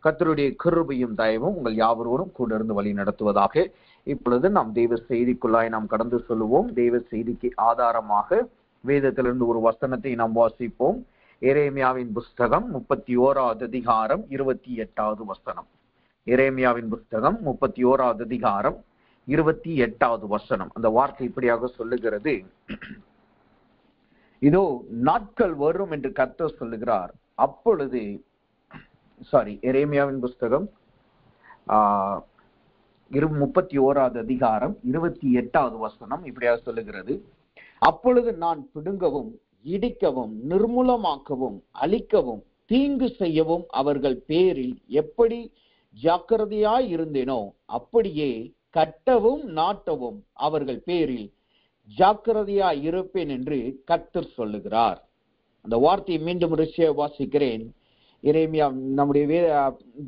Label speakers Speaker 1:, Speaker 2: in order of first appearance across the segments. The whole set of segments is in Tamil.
Speaker 1: கர்த்தருடைய கிருபையும் தயவும் உங்கள் யாவரோடும் கூட இருந்து வழி நடத்துவதாக. இப்பொழுது நாம் தெய்வ செய்திக்குள்ளாய் நாம் கடந்து சொல்லுவோம். தெய்வ செய்திக்கு ஆதாரமாக வேதத்திலிருந்து ஒரு வசனத்தை நாம் வாசிப்போம். எரேமியாவின் புஸ்தகம் 31வது அதிகாரம் 28வது வசனம். எரேமியாவின் புஸ்தகம் 31வது அதிகாரம் 28வது வசனம். அந்த வார்த்தை இப்படியாக சொல்லுகிறது: இதோ நாட்கள் வரும் என்று கர்த்தர் சொல்லுகிறார், அப்பொழுது எரேமியாவின் புஸ்தகம் 31வது அதிகாரம் 28வது வசனம் இப்படியாக சொல்லுகிறது: அப்பொழுது நான் பிடுங்கவும் இடிக்கவும் நிர்மூலமாக்கவும் அழிக்கவும் தீங்கு செய்யவும் அவர்கள் பேரில் எப்படி ஜாக்கிரதையாய் இருந்தேனோ அப்படியே கட்டவும் நாட்டவும் அவர்கள் பேரில் ஜாக்கிரதையாய் இருப்பேன் என்று கர்த்தர் சொல்லுகிறார். அந்த வார்த்தையை மீண்டும் வாசிக்கிறேன். எரேமியா நம்முடைய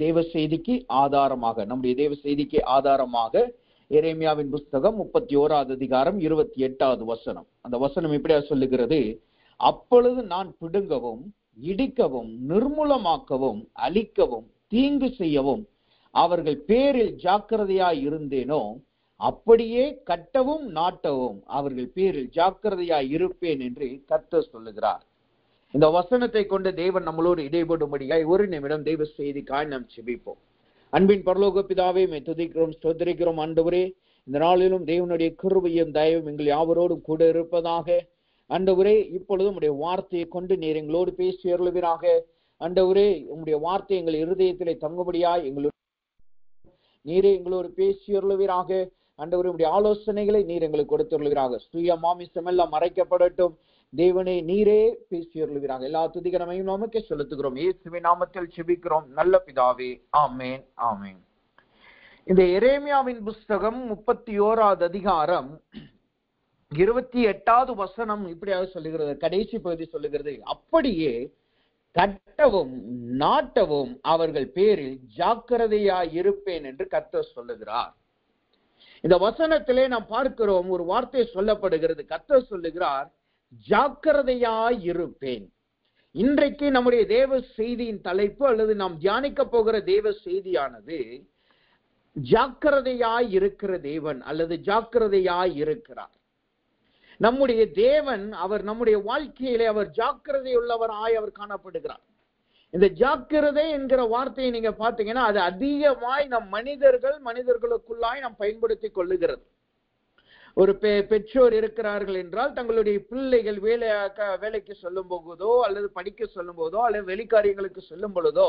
Speaker 1: தேவ செய்திக்கு ஆதாரமாக எரேமியாவின் புஸ்தகம் 31வது அதிகாரம் 28வது வசனம். அந்த வசனம் இப்படியா சொல்லுகிறது: அப்பொழுது நான் பிடுங்கவும் இடிக்கவும் நிர்மூலமாக்கவும் அழிக்கவும் தீங்கு செய்யவும் அவர்கள் பேரில் ஜாக்கிரதையாய் இருந்தேனோ அப்படியே கட்டவும் நாட்டவும் அவர்கள் பேரில் ஜாக்கிரதையாய் இருப்பேன் என்று கர்த்தர் சொல்லுகிறார். இந்த வசனத்தை கொண்டு தேவன் நம்மளோடு இடைபடும்படியாய் ஒரு நிமிடம் தெய்வ செய்திக்காய் நாம் ஜெபிப்போம். அன்பின் பரலோக பிதாவே, துதிக்கிறோம், ஸ்தோத்திரிக்கிறோம். ஆண்டவரே, இந்த நாளிலும் தேவனுடைய கிருபையும் தயவும் எங்கள் யாவரோடும் கூட இருப்பதாக. ஆண்டவரே, இப்பொழுது உம்முடைய வார்த்தையை கொண்டு நீர் எங்களோடு பேசி அருளுவீராக. ஆண்டவரே, உம்முடைய வார்த்தை எங்கள் இருதயத்திலே தங்கும்படியாய் நீரே எங்களோடு பேசி அருளுவீராக. ஆண்டவரே, உம்முடைய ஆலோசனைகளை நீர் எங்களுக்கு கொடுத்துருவீராக. சுய மாமிசம் எல்லாம் மறைக்கப்படட்டும். தேவனே, நீரே பேசி அருளுவீராக. எல்லா துதிகரமையும் நமக்கே செலுத்துகிறோம். இயேசுவின் நாமத்தில் ஜெபிக்கிறோம் நல்ல பிதாவே, ஆமேன், ஆமேன். இந்த எரேமியாவின் புஸ்தகம் 31வது அதிகாரம் 28வது வசனம் இப்படியாக சொல்லுகிறது. கடைசி பகுதி சொல்லுகிறது: அப்படியே கட்டவும் நாட்டவும் அவர்கள் பேரில் ஜாக்கிரதையாய் இருப்பேன் என்று கர்த்தர் சொல்லுகிறார். இந்த வசனத்திலே நாம் பார்க்கிறோம், ஒரு வார்த்தை சொல்லப்படுகிறது. கர்த்தர் சொல்லுகிறார், ஜாக்கிரதையாய் இருப்பேன். இன்றைக்கு நம்முடைய தேவ செய்தியின் தலைப்பு அல்லது நாம் தியானிக்க போகிற தேவ செய்தியானது ஜாக்கிரதையாய் இருக்கிற தேவன் அல்லது ஜாக்கிரதையாய் இருக்கிறார். நம்முடைய தேவன், அவர் நம்முடைய வாழ்க்கையிலே அவர் ஜாக்கிரதை உள்ளவராய் அவர் காணப்படுகிறார். இந்த ஜாக்கிரதை என்கிற வார்த்தையை நீங்க பாத்தீங்கன்னா அது அதிகமாய் நம் மனிதர்களுக்குள்ளாய் நாம் பயன்படுத்தி கொள்ளுகிறது. ஒரு பெற்றோர் இருக்கிறார்கள் என்றால் தங்களுடைய பிள்ளைகள் வேலைக்கு சொல்லும் போதோ அல்லது படிக்க சொல்லும் போதோ அல்லது வெளிக்காரியங்களுக்கு சொல்லும் பொழுதோ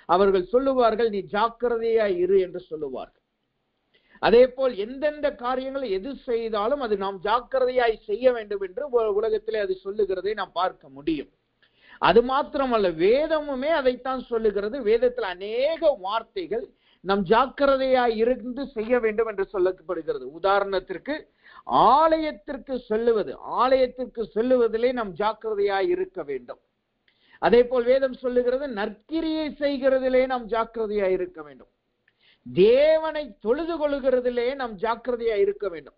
Speaker 1: அவர்கள் சொல்லுவார்கள், நீ ஜாக்கிரதையா இரு என்று சொல்லுவார்கள். அதே போல் எந்தெந்த காரியங்கள் எது செய்தாலும் அது நாம் ஜாக்கிரதையாய் செய்ய வேண்டும் என்று உலகத்திலே அது சொல்லுகிறதை நாம் பார்க்க முடியும். அது மாத்திரமல்ல, வேதமுமே அதைத்தான் சொல்லுகிறது. வேதத்தில் அநேக வார்த்தைகள் நம் ஜாக்கிரதையாய் இருந்து செய்ய வேண்டும் என்று சொல்லப்படுகிறது. உதாரணத்திற்கு ஆலயத்திற்கு செல்லுவதிலே நாம் ஜாக்கிரதையாய் இருக்க வேண்டும். அதே போல் வேதம் சொல்லுகிறது, நற்கிரியை செய்கிறதிலே நாம் ஜாக்கிரதையாய் இருக்க வேண்டும். தேவனை தொழுது கொள்கிறதிலே நாம் ஜாக்கிரதையாய் இருக்க வேண்டும்.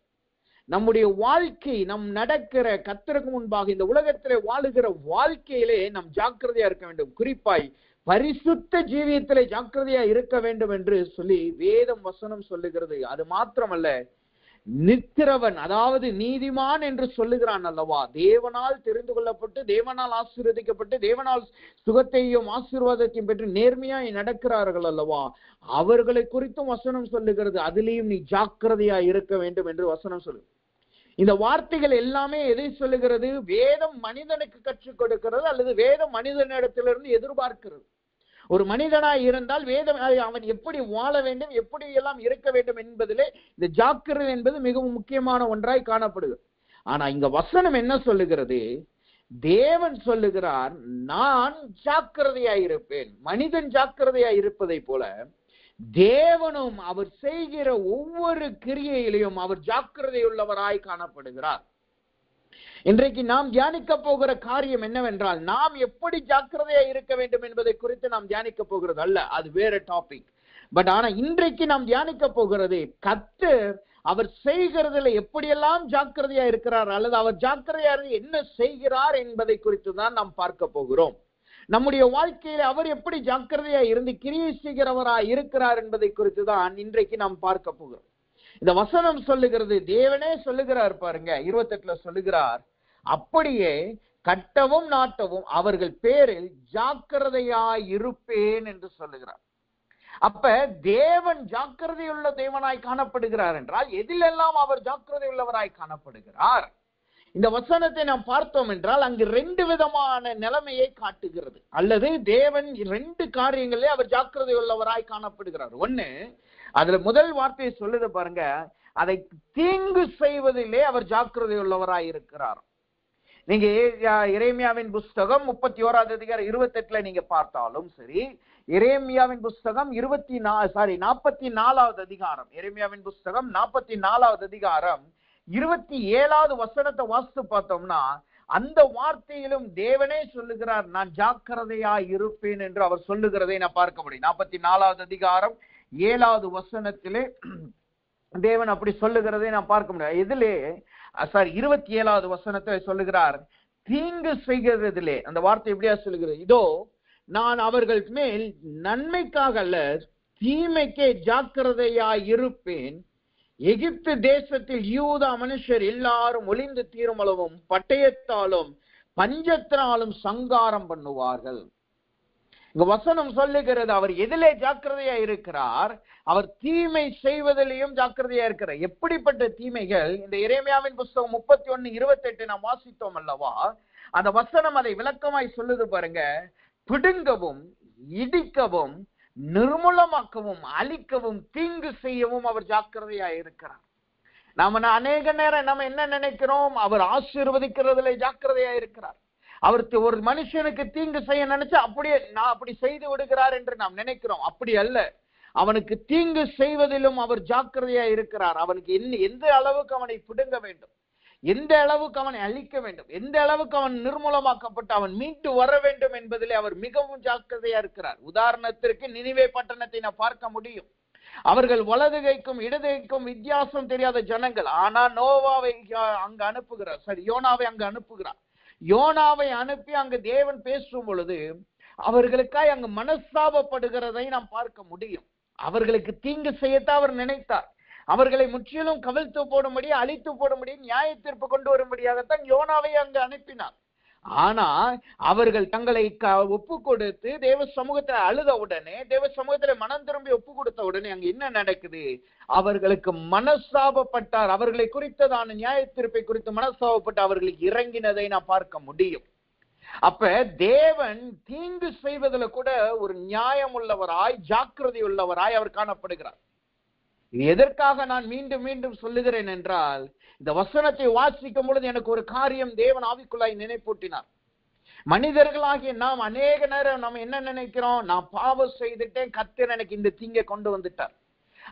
Speaker 1: நம்முடைய வாழ்க்கை, நம் நடக்கிற கர்த்தருக்கு முன்பாக இந்த உலகத்திலே வாழுகிற வாழ்க்கையிலே நாம் ஜாக்கிரதையா இருக்க வேண்டும். குறிப்பாய் பரிசுத்த ஜீவியத்திலே ஜாக்கிரதையா இருக்க வேண்டும் என்று சொல்லி வேதம் வசனம் சொல்லுகிறது. அது மாத்திரமல்ல, நிற்கிறவன் அதாவது நீதிமான் என்று சொல்லுகிறான் அல்லவா, தேவனால் தெரிந்து கொள்ளப்பட்டு தேவனால் ஆசீர்வதிக்கப்பட்டு தேவனால் சுகத்தையும் ஆசீர்வாதத்தையும் பெற்று நேர்மையாய் நடக்கிறார்கள் அல்லவா, அவர்களை குறித்தும் வசனம் சொல்லுகிறது. அதிலேயும் நீ ஜாக்கிரதையா இருக்க வேண்டும் என்று வசனம் சொல்லு. இந்த வார்த்தைகள் எல்லாமே எதை சொல்லுகிறது? வேதம் மனிதனுக்கு கற்றுக் கொடுக்கிறது அல்லது வேதம் மனிதனிடத்திலிருந்து எதிர்பார்க்கிறது. ஒரு மனிதனாய் இருந்தால் வேதம் அவன் எப்படி வாழ வேண்டும், எப்படி எல்லாம் இருக்க வேண்டும் என்பதிலே இந்த ஜாக்கிரதை என்பது மிகவும் முக்கியமான ஒன்றாய் காணப்படுகிறது. ஆனா இங்க வசனம் என்ன சொல்லுகிறது? தேவன் சொல்லுகிறார், நான் ஜாக்கிரதையாய் இருப்பேன். மனிதன் ஜாக்கிரதையாய் இருப்பதை போல தேவனும் அவர் செய்கிற ஒவ்வொரு கிரியையிலையும் அவர் ஜாக்கிரதை உள்ளவராய் காணப்படுகிறார். இன்றைக்கு நாம் தியானிக்க போகிற காரியம் என்னவென்றால், நாம் எப்படி ஜாக்கிரதையா இருக்க வேண்டும் என்பதை குறித்து நாம் தியானிக்க போகிறது அல்ல, அது வேற டாபிக். பட் ஆனா இன்றைக்கு நாம் தியானிக்க போகிறது, கர்த்தர் அவர் செய்கிறதுல எப்படியெல்லாம் ஜாக்கிரதையா இருக்கிறார் அல்லது அவர் ஜாக்கிரதையா என்ன செய்கிறார் என்பதை குறித்து தான் நாம் பார்க்க போகிறோம். நம்முடைய வாழ்க்கையில அவர் எப்படி ஜாக்கிரதையா இருந்து கிரியை செய்கிறவராய் இருக்கிறார் என்பதை குறித்து தான் இன்றைக்கு நாம் பார்க்க போகிறோம். இந்த வசனம் சொல்லுகிறது, தேவனே சொல்லுகிறார் பாருங்க, 28 சொல்லுகிறார், அப்படியே கட்டவும் நாட்டவும் அவர்கள் பேரில் ஜாக்கிரதையாய் இருப்பேன் என்று சொல்லுகிறார். அப்ப தேவன் ஜாக்கிரதையுள்ள தேவனாய் காணப்படுகிறார் என்றால் எதிலெல்லாம் அவர் ஜாக்கிரதை உள்ளவராய் காணப்படுகிறார்? இந்த வசனத்தை நாம் பார்த்தோம் என்றால் அங்கு 2 விதமான நிலைமையை காட்டுகிறது. அல்லது தேவன் 2 காரியங்களே அவர் ஜாக்கிரதை உள்ளவராய் காணப்படுகிறார். ஒண்ணு, அதுல முதல் வார்த்தையை சொல்லுது பாருங்க, அதை தீங்கு செய்வதிலே அவர் ஜாக்கிரதை உள்ளவராய் இருக்கிறார். நீங்க எரேமியாவின் புஸ்தகம் 31 அதிகாரம் 28 நீங்க பார்த்தாலும் சரி, எரேமியாவின் புஸ்தகம் 44 அதிகாரம், எரேமியாவின் புஸ்தகம் 44 அதிகாரம் 27 வசனத்தை வாசித்து பார்த்தோம்னா அந்த வார்த்தையிலும் தேவனே சொல்லுகிறார், நான் ஜாக்கிரதையா இருப்பேன் என்று அவர் சொல்லுகிறதை நான் பார்க்க முடியும். 44 அதிகாரம் 7 வசனத்திலே தேவன் அப்படி சொல்லுகிறதை நான் பார்க்க முடியும். இதிலே 27 வசனத்தை சொல்லுகிறார், தீங்கு செய்கிறதிலே, அந்த வார்த்தை எப்படியா சொல்லுகிறது, இதோ நான் அவர்கள் மேல் நன்மைக்காக அல்ல தீமைக்கே ஜாக்கிரதையா இருப்பேன். எகிப்து தேசத்தில் யூதா மனுஷர் எல்லாரும் ஒளிந்து தீருமளவும் பட்டயத்தாலும் பஞ்சத்தினாலும் சங்காரம் பண்ணுவார்கள். இங்க வசனம் சொல்லுகிறது, அவர் எதிலே ஜாக்கிரதையா இருக்கிறார்? அவர் தீமை செய்வதிலையும் ஜாக்கிரதையா இருக்கிறார். எப்படிப்பட்ட தீமைகள்? இந்த எரேமியாவின் புஸ்தகம் 31:28 நாம் வாசித்தோம் அல்லவா? அந்த வசனம் அதை விளக்கமாய் சொல்லுது பாருங்க, பிடுங்கவும் இடிக்கவும் நிர்மூலமாக்கவும் அழிக்கவும் தீங்கு செய்யவும் அவர் ஜாக்கிரதையா இருக்கிறார். நாம அநேக நேரம் நம்ம என்ன நினைக்கிறோம், அவர் ஆசீர்வதிக்கிறதுல ஜாக்கிரதையா இருக்கிறார். அவர் ஒரு மனுஷனுக்கு தீங்கு செய்ய நினைச்சு அப்படியே நான் அப்படி செய்து விடுகிறார் என்று நாம் நினைக்கிறோம். அப்படி அல்ல, அவனுக்கு தீங்கு செய்வதிலும் அவர் ஜாக்கிரதையா இருக்கிறார். அவனுக்கு எந்த அளவுக்கு அவனை பிடுங்க வேண்டும், எந்த அளவுக்கு அவனை அழிக்க வேண்டும், எந்த அளவுக்கு அவன் நிர்மூலமாக்கப்பட்டு அவன் மீண்டு வர வேண்டும் என்பதிலே அவர் மிகவும் ஜாக்கிரதையா இருக்கிறார். உதாரணத்திற்கு நினிவே பட்டணத்தை நான் பார்க்க முடியும். அவர்கள் வலது கைக்கும் இடது கைக்கும் வித்தியாசம் தெரியாத ஜனங்கள். ஆனா நோவாவை அங்க அனுப்புகிறார், யோனாவை அங்க அனுப்புகிறார். யோனாவை அனுப்பி அங்கு தேவன் பேசும் பொழுது அவர்களுக்காய் அங்கு மனஸ்தாபப்படுகிறதை நாம் பார்க்க முடியும். அவர்களுக்கு தீங்கு செய்யத்தான் அவர் நினைத்தார். அவர்களை முற்றிலும் கவிழ்த்து போடும்படி, அழித்து போடும்படி, நியாய தீர்ப்பு கொண்டு வரும்படியாகத்தான் யோனாவை அங்கு அனுப்பினார். ஆனா அவர்கள் தங்களை ஒப்பு கொடுத்து தேவ சமூகத்துல அழுத உடனே, தேவ சமூகத்துல மனம் திரும்பி ஒப்பு கொடுத்த உடனே அங்க என்ன நடக்குது? அவர்களுக்கு மனஸ்தாபப்பட்டார். அவர்களை குறித்ததான நியாய தீர்ப்பை குறித்து மனஸ்தாபப்பட்டு அவர்களுக்கு இறங்கினதை நான் பார்க்க முடியும். அப்ப தேவன் தீங்கு செய்வதில் கூட ஒரு நியாயம் உள்ளவராய், ஜாக்கிரதை உள்ளவராய் அவர் காணப்படுகிறார். இது எதற்காக நான் மீண்டும் மீண்டும் சொல்லுகிறேன் என்றால், இந்த வசனத்தை வாசிக்கும் பொழுது எனக்கு ஒரு காரியம் தேவன் ஆவிக்குள்ளாய் நினைப்பூட்டினார். மனிதர்களாகிய நாம் அநேக நேரம் நம்ம என்ன நினைக்கிறோம், நான் பாவம் செய்துட்டேன், கர்த்தர் எனக்கு இந்த தீங்கை கொண்டு வந்துட்டார்.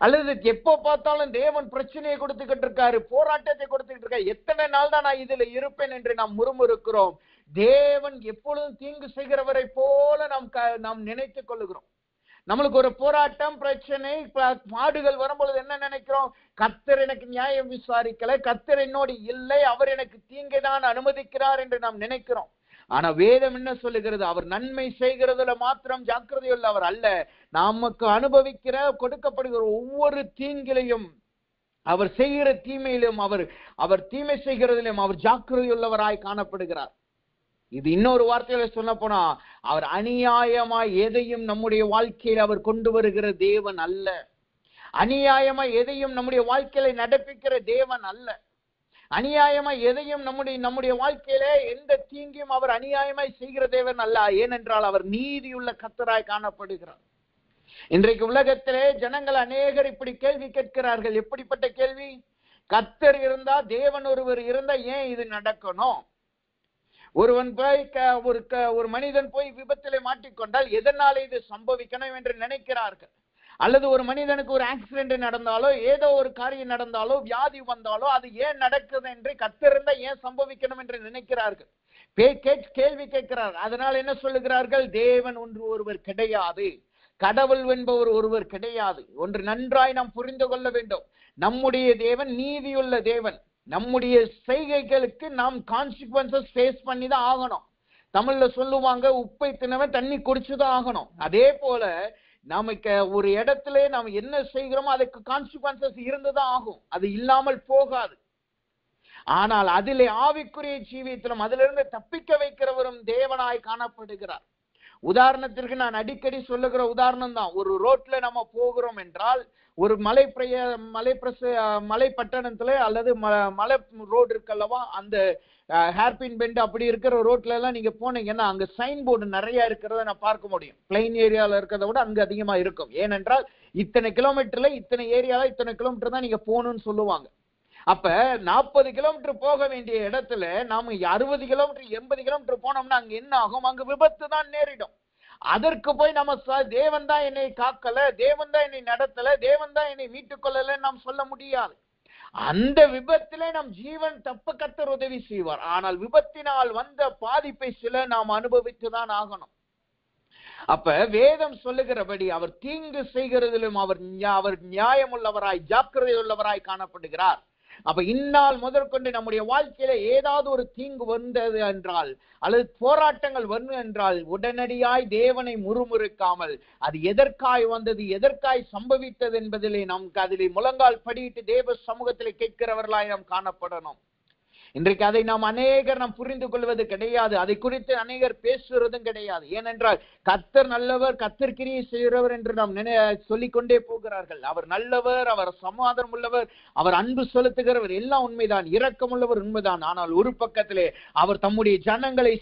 Speaker 1: அல்லது எப்போ பார்த்தாலும் தேவன் பிரச்சனையை கொடுத்துக்கிட்டு இருக்காரு, போராட்டத்தை கொடுத்துக்கிட்டு இருக்காரு, எத்தனை நாள் தான் நான் இதுல இருப்பேன் என்று நாம் முறுமுறுக்கிறோம். தேவன் எப்பொழுதும் தீங்கு செய்கிறவரை போல நாம் நினைத்துக் கொள்ளுகிறோம். நம்மளுக்கு ஒரு போராட்டம், பிரச்சனை, பாடுகள் வரும்பொழுது என்ன நினைக்கிறோம், கர்த்தர் எனக்கு நியாயம் விசாரிக்கல, கர்த்தர் என்னோடு இல்லை, அவர் எனக்கு தீங்கை தான் அனுமதிக்கிறார் என்று நாம் நினைக்கிறோம். ஆனா வேதம் என்ன சொல்லுகிறது, அவர் நன்மை செய்கிறதுல மாத்திரம் ஜாக்கிரதையுள்ளவர் அல்ல, நமக்கு அனுபவிக்கிற கொடுக்கப்படுகிற ஒவ்வொரு தீங்கிலையும், அவர் செய்கிற தீமையிலும், அவர் தீமை செய்கிறதிலும் அவர் ஜாக்கிரதையுள்ளவராய் காணப்படுகிறார். இது இன்னொரு வார்த்தையில சொல்ல போனா, அவர் அநியாயமாய் எதையும் நம்முடைய வாழ்க்கையில அவர் கொண்டு வருகிற தேவன் அல்ல. அநியாயமாய் எதையும் நம்முடைய வாழ்க்கையில நடப்பிக்கிற தேவன் அல்ல. அநியாயமாய் எதையும் நம்முடைய வாழ்க்கையில எந்த தீங்கையும் அவர் அநியாயமாய் செய்கிற தேவன் அல்ல. ஏனென்றால் அவர் நீதியுள்ள கர்த்தராய் காணப்படுகிறார். இன்றைக்கு உலகத்திலே ஜனங்கள் அநேகர் இப்படி கேள்வி கேட்கிறார்கள். எப்படிப்பட்ட கேள்வி? கர்த்தர் இருந்தா, தேவன் ஒருவர் இருந்தா ஏன் இது நடக்கணும்? ஒருவன் போய் ஒரு மனிதன் போய் விபத்திலே மாட்டிக்கொண்டால் எதனால இது சம்பவிக்கணும் என்று நினைக்கிறார்கள். அல்லது ஒரு மனிதனுக்கு ஒரு ஆக்சிடென்ட் நடந்தாலோ, ஏதோ ஒரு காரியம் நடந்தாலோ, வியாதி வந்தாலோ அது ஏன் நடக்குது என்று, கர்த்தர் இருந்தா ஏன் சம்பவிக்கணும் என்று நினைக்கிறார்கள், கேள்வி கேட்கிறார். அதனால் என்ன சொல்லுகிறார்கள்? தேவன் ஒருவர் கிடையாது, கடவுள் என்பவர் ஒருவர் கிடையாது. ஒன்று நன்றாய் நாம் புரிந்து கொள்ள வேண்டும், நம்முடைய தேவன் நீதியுள்ள தேவன். நம்முடைய செய்கைகளுக்கு நாம் கான்சிக்வன்சஸ் ஃபேஸ் பண்ணி தான் ஆகணும். தமிழ்ல சொல்லுவாங்க, உப்பை தின்னவன் தண்ணி குடிச்சுதான் ஆகணும். அதே போல நமக்கு ஒரு இடத்துல நாம் என்ன செய்கிறோமோ அதுக்கு கான்சிக்வன்சஸ் இருந்துதான் ஆகும், அது இல்லாமல் போகாது. ஆனால் அதிலே ஆவிக்குரிய ஜீவியத்திலும் அதிலிருந்து தப்பிக்க வைக்கிறவரும் தேவனாய் காணப்படுகிறார். உதாரணத்திற்கு நான் அடிக்கடி சொல்லுகிற உதாரணம் தான், ஒரு ரோட்ல நம்ம போகிறோம் என்றால், ஒரு மலை பட்டணத்துல அல்லது மலை ரோடு இருக்கல்லவா, அந்த ஹேர்பின் பெண்ட் அப்படி இருக்கிற ரோட்ல எல்லாம் நீங்க போனீங்கன்னா அங்க சைன் போர்டு நிறைய இருக்கிறத நான் பார்க்க முடியும். பிளைன் ஏரியால இருக்கிறத விட அங்க அதிகமா இருக்கும். ஏனென்றால் இத்தனை கிலோமீட்டர்ல இத்தனை ஏரியால இத்தனை கிலோமீட்டர் தான் நீங்க போகணும்னு சொல்லுவாங்க. அப்ப 40 கிலோமீட்டர் போக வேண்டிய இடத்துல நாம 60 கிலோமீட்டர் 80 கிலோமீட்டர் போனோம்னா அங்க என்ன ஆகும்? அங்க விபத்து தான் நேரிடும். அதற்கு போய் நம்ம தேவன் தான் என்னை காக்கல, தேவன் தான் என்னை நடத்தல, தேவன் தான் என்னை மீட்டுக் கொள்ளல நாம் சொல்ல முடியாது. அந்த விபத்திலே நம் ஜீவன் தப்ப கர்த்தர் உதவி செய்வார். ஆனால் விபத்தினால் வந்த பாதிப்பை சில நாம் அனுபவித்துதான் ஆகணும். அப்ப வேதம் சொல்லுகிறபடி அவர் தீங்கு செய்கிறதிலும் அவர் நியாயமுள்ளவராய் ஜாக்கிரதை உள்ளவராய் காணப்படுகிறார். அப்ப இந்நாள் முதற்கொண்டு நம்முடைய வாழ்க்கையில ஏதாவது ஒரு தீங்கு வந்தது என்றால் அல்லது போராட்டங்கள் வந்தது என்றால் உடனடியாய் தேவனை முறுமுறுக்காமல் அது எதற்காய் வந்தது, எதற்காய் சம்பவித்தது என்பதிலே நமக்கு அதிலே முழங்கால் படியிட்டு தேவ சமூகத்திலே கேட்கிறவர்களாய் நாம் காணப்படணும். இன்றைக்கு அதை நாம் புரிந்து கொள்வது கிடையாது, அதை குறித்து அநேகர் பேசுறதும் கிடையாது. ஏனென்றால் கர்த்தர் நல்லவர், கர்த்தர் கிரியை செய்கிறவர் என்று நாம் சொல்லிக்கொண்டே போகிறார்கள். அவர் நல்லவர், அவர் சமாதானம் உள்ளவர், அவர் அன்பு செலுத்துகிறவர், எல்லாம் உண்மைதான், இரக்கம் உள்ளவர் உண்மைதான். ஆனால் ஒரு பக்கத்திலே அவர் தம்முடைய ஜனங்களை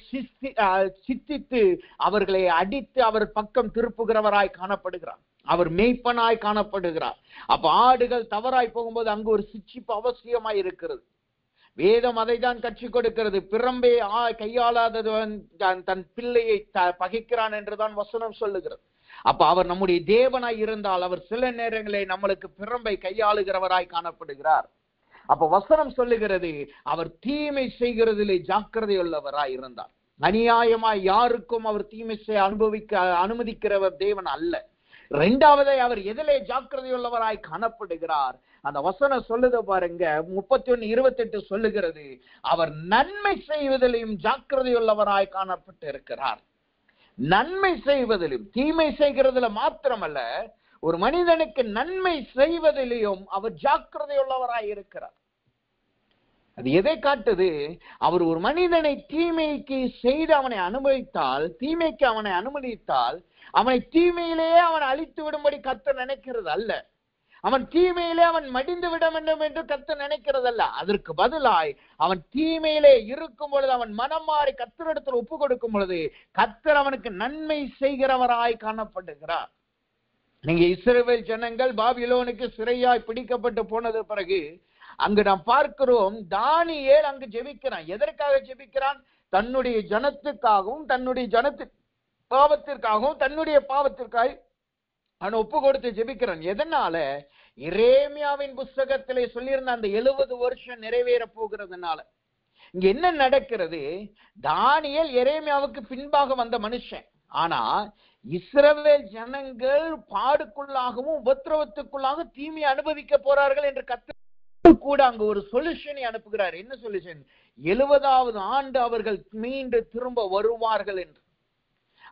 Speaker 1: சித்தித்து அவர்களை அடித்து அவர் பக்கம் திருப்புகிறவராய் காணப்படுகிறார். அவர் மேய்ப்பனாய் காணப்படுகிறார். அப்ப ஆடுகள் தவறாய் போகும்போது அங்கு ஒரு சிட்சிப்பு அவசியமாய் இருக்கிறது. வேதம் அதை தான் கற்றுக் கொடுக்கிறது. பிறம்பே கையாளாதவன் தன் பிள்ளையை பகைக்கிறான் என்றுதான் வசனம் சொல்லுகிறது. அப்ப அவர் நம்முடைய தேவனாய் இருந்தால் அவர் சில நேரங்களில் நம்மளுக்கு பிறம்பை கையாளுகிறவராய் காணப்படுகிறார். அப்ப வசனம் சொல்லுகிறது அவர் தீமை செய்கிறதிலே ஜாக்கிரதை உள்ளவராய் இருந்தார். அநியாயமாய் யாருக்கும் அவர் தீமை செய்ய அனுமதிக்கிறவர் தேவன் அல்ல. இரண்டாவதை அவர் எதிலே ஜாக்கிரதை உள்ளவராய் காணப்படுகிறார்? அந்த வசனம் சொல்லுத பாருங்க, 31:28 சொல்லுகிறது, அவர் நன்மை செய்வதிலும் ஜாக்கிரதை உள்ளவராய் காணப்பட்டு இருக்கிறார். நன்மை செய்வதிலும், தீமை செய்கிறதுல மாத்திரமல்ல, ஒரு மனிதனுக்கு நன்மை செய்வதிலும் அவர் ஜாக்கிரதை உள்ளவராய் இருக்கிறார். அது எதை காட்டுது? அவர் ஒரு மனிதனை தீமைக்கு செய்து அவனை அனுமதித்தால், தீமைக்கு அவனை அனுமதித்தால் அவனை தீமையிலேயே அவன் அழித்து விடும்படி கர்த்தர் நினைக்கிறது அல்ல. அவன் தீமையிலே அவன் மடிந்து விட வேண்டும் என்று கர்த்தர் நினைக்கிறது அல்ல. அதற்கு பதிலாய் அவன் தீமையிலே இருக்கும் பொழுது அவன் மனம் மாறி கர்த்தரிடத்தில் ஒப்பு கொடுக்கும் பொழுது கர்த்தர் அவனுக்கு நன்மை செய்கிறவராய் காணப்படுகிறார். நீங்க இஸ்ரவேல் ஜனங்கள் பாபிலோனுக்கு சிறையாய் பிடிக்கப்பட்டு போனது பிறகு அங்கு நாம் பார்க்கிறோம், தானியேல் அங்கு ஜெபிக்கிறான். எதற்காக ஜெபிக்கிறான்? தன்னுடைய ஜனத்துக்காகவும் தன்னுடைய ஜனத்து பாவத்திற்காகவும் தன்னுடைய பாவத்திற்காக அவன் ஒப்பு கொடுத்து ஜெபிக்கிறான். எதனால? எரேமியாவின் புஸ்தகத்திலே சொல்லியிருந்த அந்த 70 வருஷம் நிறைவேற போகிறதுனால. இங்க என்ன நடக்கிறது? தானியேல் எரேமியாவுக்கு பின்பாக வந்த மனுஷன். ஆனா இஸ்ரவேல் ஜனங்கள் பாடுக்குள்ளாகவும் உபத்திரவத்துக்குள்ளாக தீமை அனுபவிக்க போறார்கள் என்று கர்த்தர் கூட அங்க ஒரு சொல்யூஷனை அனுப்புகிறார். என்ன சொல்யூஷன்? 70வது ஆண்டு அவர்கள் மீண்டு திரும்ப வருவார்கள் என்று.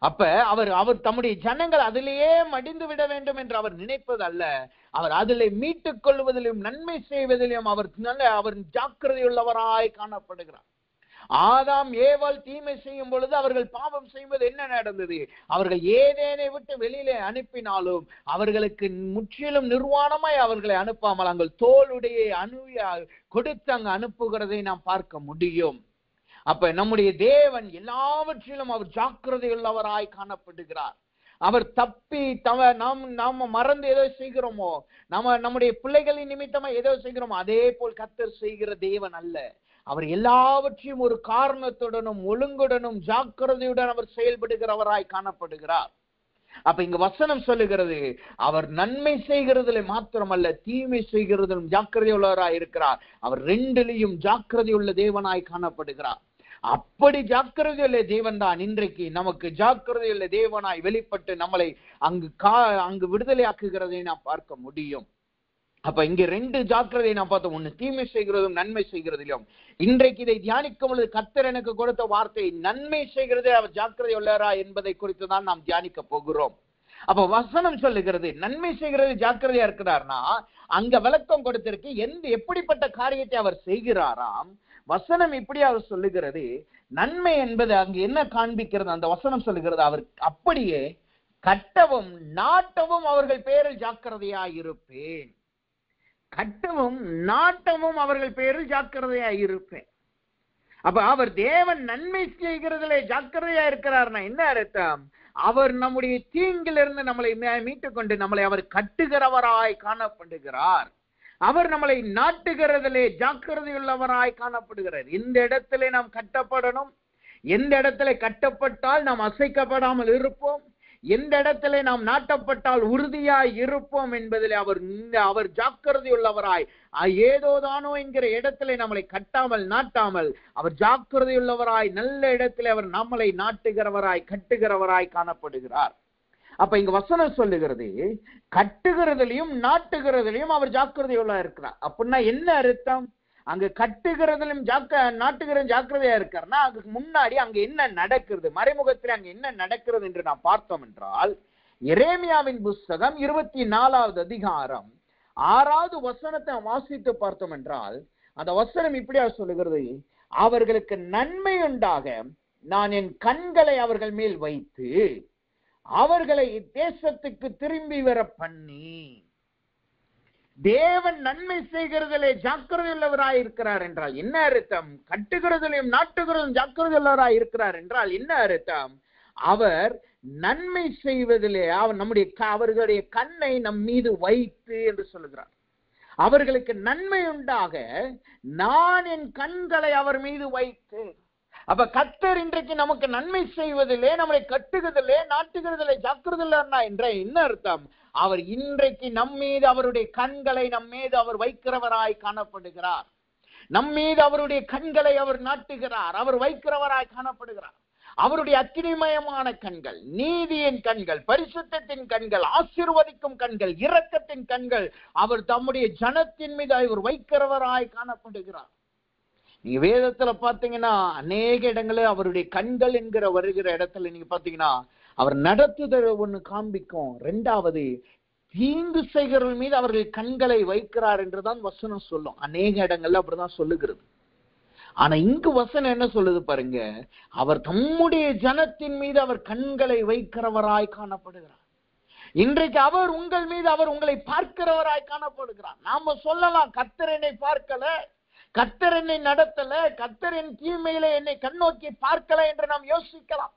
Speaker 1: அப்ப அவர் தம்முடைய ஜனங்கள் அதிலேயே மடிந்து விட வேண்டும் என்று அவர் நினைப்பது அல்ல. அவர் அதிலே மீட்டுக் கொள்வதிலும் நன்மை செய்வதிலும் அவர் ஜாக்கிரதை உள்ளவராய் காணப்படுகிறார். ஆதாம் ஏவாள் தீமை செய்யும் பொழுது அவர்கள் பாவம் செய்வது என்ன நடந்தது? அவர்கள் ஏதேனை விட்டு வெளியிலே அனுப்பினாலும் அவர்களுக்கு முற்றிலும் நிர்வாணமாய் அவர்களை அனுப்பாமல் அங்கள் தோளுடைய கொடுத்து அங்கு அனுப்புகிறதை நாம் பார்க்க முடியும். அப்ப நம்முடைய தேவன் எல்லாவற்றிலும் அவர் ஜாக்கிரதை உள்ளவராய் காணப்படுகிறார். அவர் தப்பி நாம மறந்து ஏதோ செய்கிறோமோ, நம்முடைய பிள்ளைகளின் நிமித்தமா ஏதோ செய்கிறோமோ, அதே போல் கர்த்தர் செய்கிற தேவன் அல்ல. அவர் எல்லாவற்றையும் ஒரு காரணத்துடனும் ஒழுங்குடனும் ஜாக்கிரதையுடன் அவர் செயல்படுகிறவராய் காணப்படுகிறார். அப்ப இங்க வசனம் சொல்லுகிறது, அவர் நன்மை செய்கிறதுல மாத்திரமல்ல தீமை செய்கிறதிலும் ஜாக்கிரதை உள்ளவராய் இருக்கிறார். அவர் ரெண்டிலையும் ஜாக்கிரதை உள்ள தேவனாய் காணப்படுகிறார். அப்படி ஜாக்கிரதையுள்ள தேவன் தான் இன்றைக்கு நமக்கு ஜாக்கிரதையுள்ள தேவனாய் வெளிப்பட்டு நம்மளை அங்கு விடுதலை ஆக்குகிறதை நாம் பார்க்க முடியும். அப்ப இங்க 2 ஜாக்கிரதையை நான் பார்த்தோம். ஒண்ணு தீமை செய்கிறதும் நன்மை செய்கிறதிலும். இன்றைக்கு இதை தியானிக்கும் பொழுது கர்த்தர் எனக்கு கொடுத்த வார்த்தை நன்மை செய்கிறதே அவர் ஜாக்கிரதை உள்ளாரா என்பதை குறித்து தான் நாம் தியானிக்க போகிறோம். அப்ப வசனம் சொல்லுகிறது நன்மை செய்கிறது ஜாக்கிரதையா இருக்கிறார்னா அங்க விளக்கம் கொடுத்திருக்கு எப்படிப்பட்ட காரியத்தை அவர் செய்கிறாராம். வசனம் இப்படி அவர் சொல்லுகிறது. நன்மை என்பது அங்க என்ன காண்பிக்கிறது? அந்த வசனம் சொல்லுகிறது அவர் அப்படியே கட்டவும் நாட்டவும் அவர்கள் பேரில் ஜாக்கிரதையா இருப்பேன். கட்டவும் நாட்டவும் அவர்கள் பேரில் ஜாக்கிரதையா இருப்பேன். அப்ப அவர் தேவன் நன்மை செய்கிறதுல ஜாக்கிரதையா இருக்கிறார்னா என்ன அர்த்தம்? அவர் நம்முடைய தீங்கிலிருந்து நம்மளை மீட்டுக் கொண்டு நம்மளை அவர் கட்டுகிறவராய் காணப்படுகிறார். அவர் நம்மளை நாட்டுகிறதிலே ஜாக்கிரதையுள்ளவராய் காணப்படுகிறார். இந்த இடத்திலே நாம் கட்டப்படணும். எந்த இடத்துல கட்டப்பட்டால் நாம் அசைக்கப்படாமல் இருப்போம், எந்த இடத்துல நாம் நாட்டப்பட்டால் உறுதியாய் இருப்போம் என்பதில் அவர் ஜாக்கிரதை உள்ளவராய் ஏதோதானோ என்கிற இடத்துல நம்மளை கட்டாமல் நாட்டாமல் அவர் ஜாக்கிரதை உள்ளவராய் நல்ல இடத்துல அவர் நம்மளை நாட்டுகிறவராய் கட்டுகிறவராய் காணப்படுகிறார். அப்ப இங்க வசனம் சொல்லுகிறது கட்டுகிறதுலயும் நாட்டுகிறதுலயும் அவர் ஜாக்கிரதையுள்ளா இருக்கிறார். அப்படின்னா என்ன அர்த்தம்? அங்க கட்டுகிறதிலும் நாட்டுகிறதும் ஜாக்கிரதையா இருக்காருன்னா அதுக்கு முன்னாடி அங்க என்ன நடக்கிறது, மறைமுகத்தில் அங்க என்ன நடக்கிறது என்று நாம் பார்த்தோம் என்றால் எரேமியாவின் புஸ்தகம் 24வது அதிகாரம் 6வது வசனத்தை வாசித்து பார்த்தோம் என்றால் அந்த வசனம் இப்படியா சொல்லுகிறது, அவர்களுக்கு நன்மை உண்டாக நான் என் கண்களை அவர்கள் மேல் வைத்து அவர்களை தேசத்துக்கு திரும்பி வர பண்ணி. தேவன் நன்மை செய்கிறதிலே ஜாக்கிரதை உள்ளவராய் இருக்கிறார் என்றால் என்ன அர்த்தம்? கட்டுகிறதிலும் நாட்டுகிறதும் ஜாக்கிரதை உள்ளவராய் இருக்கிறார் என்றால் என்ன அர்த்தம்? அவர் நன்மை செய்வதிலே அவர்களுடைய கண்ணை நம் மீது வைத்து என்று சொல்லுகிறார். அவர்களுக்கு நன்மை உண்டாக நான் என் கண்களை அவர் மீது வைத்து. அப்ப கர்த்தர் இன்றைக்கு நமக்கு நன்மை செய்வதிலே நம்மளை கட்டுகிறதிலே நாட்டுகிறதிலே ஜாக்கிரதை உள்ளவர்னா என்ற என்ன அர்த்தம்? அவர் இன்றைக்கு நம்மீது அவருடைய கண்களை நம்மீது அவர் வைக்கிறவராய் காணப்படுகிறார். நம்மீது அவருடைய கண்களை அவர் நாட்டுகிறார், அவர் வைக்கிறவராய் காணப்படுகிறார். அவருடைய அக்கினிமயமான கண்கள், நீதியின் கண்கள், பரிசுத்தத்தின் கண்கள், ஆசீர்வதிக்கும் கண்கள், இரக்கத்தின் கண்கள் அவர் தம்முடைய ஜனத்தின் மீது அவர் வைக்கிறவராய் காணப்படுகிறார். நீங்க வேதத்துல பாத்தீங்கன்னா அநேக இடங்களில் அவருடைய கண்கள் என்கிற வருகிற இடத்துல நீங்க பாத்தீங்கன்னா அவர் நடத்துதல் ஒண்ணு காண்பிக்கும். 2வது தீங்கு செய்கிறவர்கள் மீது அவர்கள் கண்களை வைக்கிறார் என்றுதான் வசனம் சொல்லும். அநேக இடங்கள்ல அப்படிதான் சொல்லுகிறது. ஆனா இங்கு வசனம் என்ன சொல்லுது பாருங்க, அவர் தம்முடைய ஜனத்தின் மீது அவர் கண்களை வைக்கிறவராய் காணப்படுகிறார். இன்றைக்கு அவர் உங்கள் மீது அவர் உங்களை பார்க்கிறவராய் காணப்படுகிறார். நாம சொல்லலாம் கர்த்தர் என்னை பார்க்கல, கர்த்தர் என்னை நடத்தல, கர்த்தர் என் தீமையில என்னை கண்ணோக்கி பார்க்கல என்று நாம் யோசிக்கலாம்,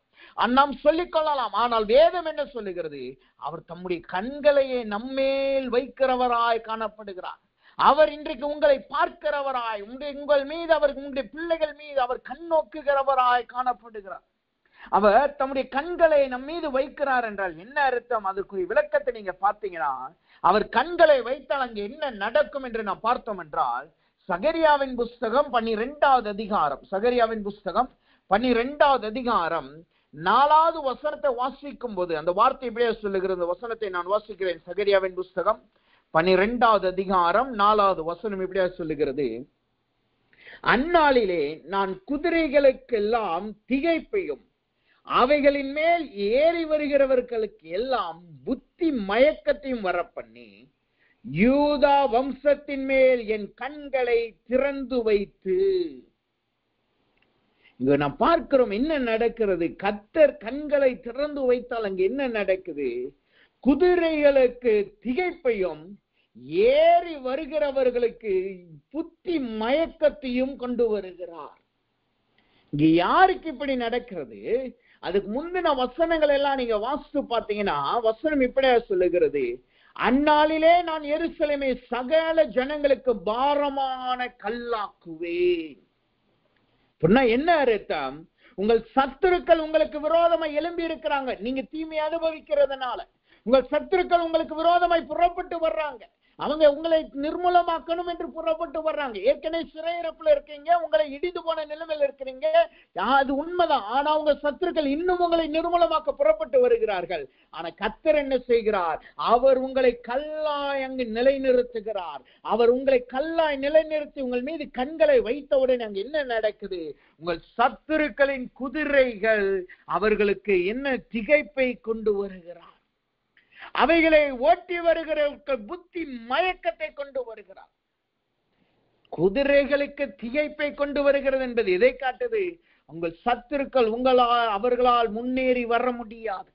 Speaker 1: நாம் சொல்லிக் கொள்ளலாம். ஆனால் வேதம் என்ன சொல்லுகிறது? அவர் தம்முடைய கண்களையே நம்மேல் வைக்கிறவராய் காணப்படுகிறார். அவர் இன்றைக்கு உங்களை பார்க்கிறவராய் உங்கள் மீது அவர் உங்களுடைய பிள்ளைகள் மீது அவர் கண்ணோக்குகிறவராய் காணப்படுகிறார். அவர் தம்முடைய கண்களை நம் மீது வைக்கிறார் என்றால் என்ன அர்த்தம்? அதுக்குரிய விளக்கத்தை நீங்க பார்த்தீங்கன்னா அவர் கண்களை வைத்தால் அங்கே என்ன நடக்கும் என்று நாம் பார்த்தோம் என்றால் சகரியாவின் புஸ்தகம் 12வது அதிகாரம், சகரியாவின் புஸ்தகம் 12வது அதிகாரம் 4வது வசனத்தை வாசிக்கும் போது அந்த வார்த்தை இப்படியே சொல்லுகிறது. வசனத்தை நான் வாசிக்கிறேன். சகரியாவின் புஸ்தகம் 12வது அதிகாரம் 4வது வசனம் இப்படியா சொல்லுகிறது, அந்நாளிலே நான் குதிரைகளுக்கெல்லாம் திகைப்பையும் அவைகளின் மேல் ஏறி வருகிறவர்களுக்கு எல்லாம் புத்தி மயக்கத்தையும் வர பண்ணி யூதா வம்சத்தின் மேல் என் கண்களை திறந்து வைத்து. இங்க நான் பார்க்கிறோம் என்ன நடக்கிறது. கர்த்தர் கண்களை திறந்து வைத்தால் அங்க என்ன நடக்குது? குதிரைகளுக்கு திகைப்பையும் ஏறி வருகிறவர்களுக்கு புத்தி மயக்கத்தையும் கொண்டு வருகிறார். இங்க யாருக்கு இப்படி நடக்கிறது? அதுக்கு முந்தின வசனங்கள் எல்லாம் நீங்க வாசித்து பார்த்தீங்கன்னா வசனம் இப்படியா சொல்லுகிறது, அந்நாளிலே நான் எருசலேமை சகல ஜனங்களுக்கு பாரமான கல்லாக்குவேன். என்ன அர்த்தம்? உங்கள் சத்துருக்கள் உங்களுக்கு விரோதமாய் எழும்பி இருக்கிறாங்க, நீங்க தீமை அனுபவிக்கிறதுனால உங்கள் சத்துருக்கள் உங்களுக்கு விரோதமாய் புறப்பட்டு வர்றாங்க. அவங்க உங்களை நிர்மூலமாக்கணும் என்று புறப்பட்டு வர்றாங்க. ஏற்கனவே சிறையிருப்புல இருக்கீங்க, உங்களை இடிந்து போன நிலைமையில் இருக்கிறீங்க, அது உண்மைதான். ஆனா உங்க சத்துருக்கள் இன்னும் உங்களை நிர்மூலமாக்க புறப்பட்டு வருகிறார்கள். ஆனா கர்த்தர் என்ன செய்கிறார்? அவர் உங்களை கல்லாய் அங்கு நிலைநிறுத்துகிறார். அவர் உங்களை கல்லாய் நிலைநிறுத்தி உங்கள் மீது கண்களை வைத்தவுடன் அங்கு என்ன நடக்குது? உங்கள் சத்துருக்களின் குதிரைகள் அவர்களுக்கு என்ன திகைப்பை கொண்டு வருகிறார். அவைகளை ஓட்டி வருகிற புத்தி மயக்கத்தை கொண்டு வருகிறார். குதிரைகளுக்கு திகைப்பை கொண்டு வருகிறது என்பது எதை காட்டுது? உங்கள் சத்துருக்கள் அவர்களால் முன்னேறி வர முடியாது.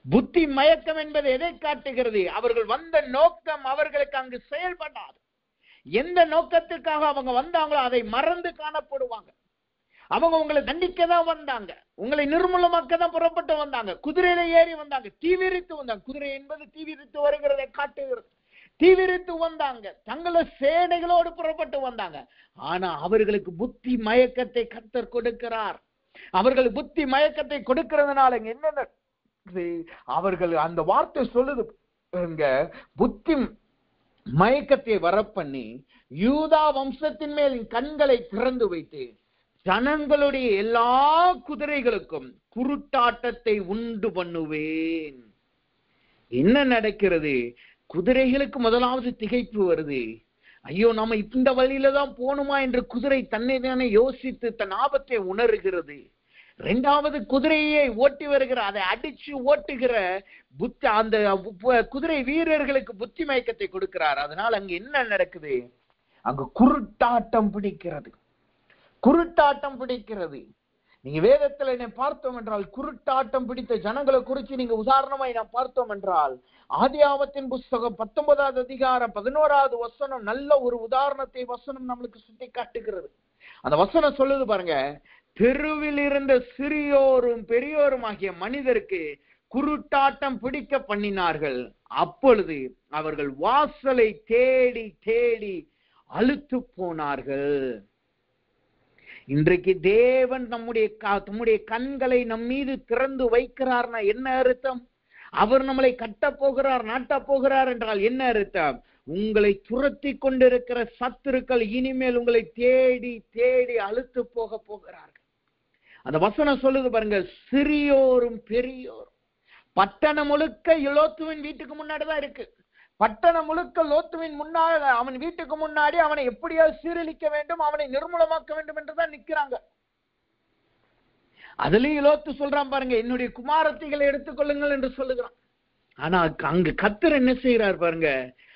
Speaker 1: புத்தி மயக்கம் என்பது எதை காட்டுகிறது? அவர்கள் வந்த நோக்கம் அவர்களுக்கு அங்கு செயல்படாது. எந்த நோக்கத்துக்காக அவங்க வந்தாங்களோ அதை மறந்து காணப்படுவாங்க. அவங்க உங்களை தண்டிக்க தான் வந்தாங்க, உங்களை நிர்மூலமாக்க தான் புறப்பட்டு வந்தாங்க. குதிரையில ஏறி வந்தாங்க, தீவிரித்து வந்தாங்க. குதிரை என்பது தீவிரித்து வருகிறதை காட்டுகிறது. தீவிரித்து வந்தாங்க, தங்கள சேனைகளோடு புறப்பட்டு வந்தாங்க. ஆனா அவர்களுக்கு புத்தி மயக்கத்தை கர்த்தர் கொடுக்கிறார். அவர்கள் புத்தி மயக்கத்தை கொடுக்கிறதுனால என்ன அவர்கள் அந்த வார்த்தை சொல்லுது, புத்தி மயக்கத்தை வரப்பண்ணி யூதா வம்சத்தின் மேல் கண்களை திறந்து வைத்து ஜனங்களுடைய எல்லா குதிரைகளுக்கும் குருட்டாட்டத்தை உண்டு பண்ணுவேன். என்ன நடக்கிறது? குதிரைகளுக்கு முதலாவது திகைப்பு வருது. ஐயோ, நாம இந்த வழியில தான் போகணுமா என்று குதிரை தன்னை தானே யோசித்து தன் ஆபத்தை உணர்கிறது. இரண்டாவது, குதிரையை ஓட்டி வருகிற, அதை அடிச்சு ஓட்டுகிற அந்த குதிரை வீரர்களுக்கு புத்தி மயக்கத்தை கொடுக்கிறார். அதனால் அங்க என்ன நடக்குது? அங்கு குருட்டாட்டம் பிடிக்கிறது. குருட்டாட்டம் பிடிக்கிறது. நீங்க வேதத்துல என்ன பார்த்தோம் என்றால், குருட்டாட்டம் பிடித்த ஜனங்களை குறித்து நீங்க உதாரணமாய் நான் பார்த்தோம் என்றால், ஆதியாகமத்தின் புஸ்தகம் 19வது அதிகாரம் 11வது வசனம் நல்ல ஒரு உதாரணத்தை வசனம் நம்மளுக்கு சுட்டி காட்டுகிறது. அந்த வசனம் சொல்லுது பாருங்க, தெருவில் இருந்த சிறியோரும் பெரியோரும் ஆகிய மனிதருக்கு குருட்டாட்டம் பிடிக்க பண்ணினார்கள். அப்பொழுது அவர்கள் வாசலை தேடி தேடி அலுத்து போனார்கள். இன்றைக்கு தேவன் நம்முடைய கண்களை நம் மீது திறந்து வைக்கிறார்னா என்ன அர்த்தம்? அவர் நம்மளை கட்ட போகிறார், நாட்ட போகிறார் என்றால் என்ன அர்த்தம்? உங்களை துரத்தி கொண்டிருக்கிற சத்துருக்கள் இனிமேல் உங்களை தேடி தேடி அலுத்து போகிறார்கள். அந்த வசனம் சொல்லுது பாருங்க, சிறியோரும் பெரியோரும். பட்டணம் முழுக்க லோத்துவின் வீட்டுக்கு முன்னாடிதான் இருக்கு. பட்டணம் முழுக்க லோத்துவின் முன்னாடி, அவன் வீட்டுக்கு முன்னாடி அவனை எப்படியாவது சீரழிக்க வேண்டும், அவனை நிர்மூலமாக்க வேண்டும் என்றுதான் நிக்கிறாங்க. அதுலயும் லோத்து சொல்றான் பாருங்க, என்னுடைய குமாரத்திகளை எடுத்துக்கொள்ளுங்கள் என்று சொல்லுகிறான். ஆனா அங்கு கர்த்தர் என்ன செய்யறார் பாருங்க,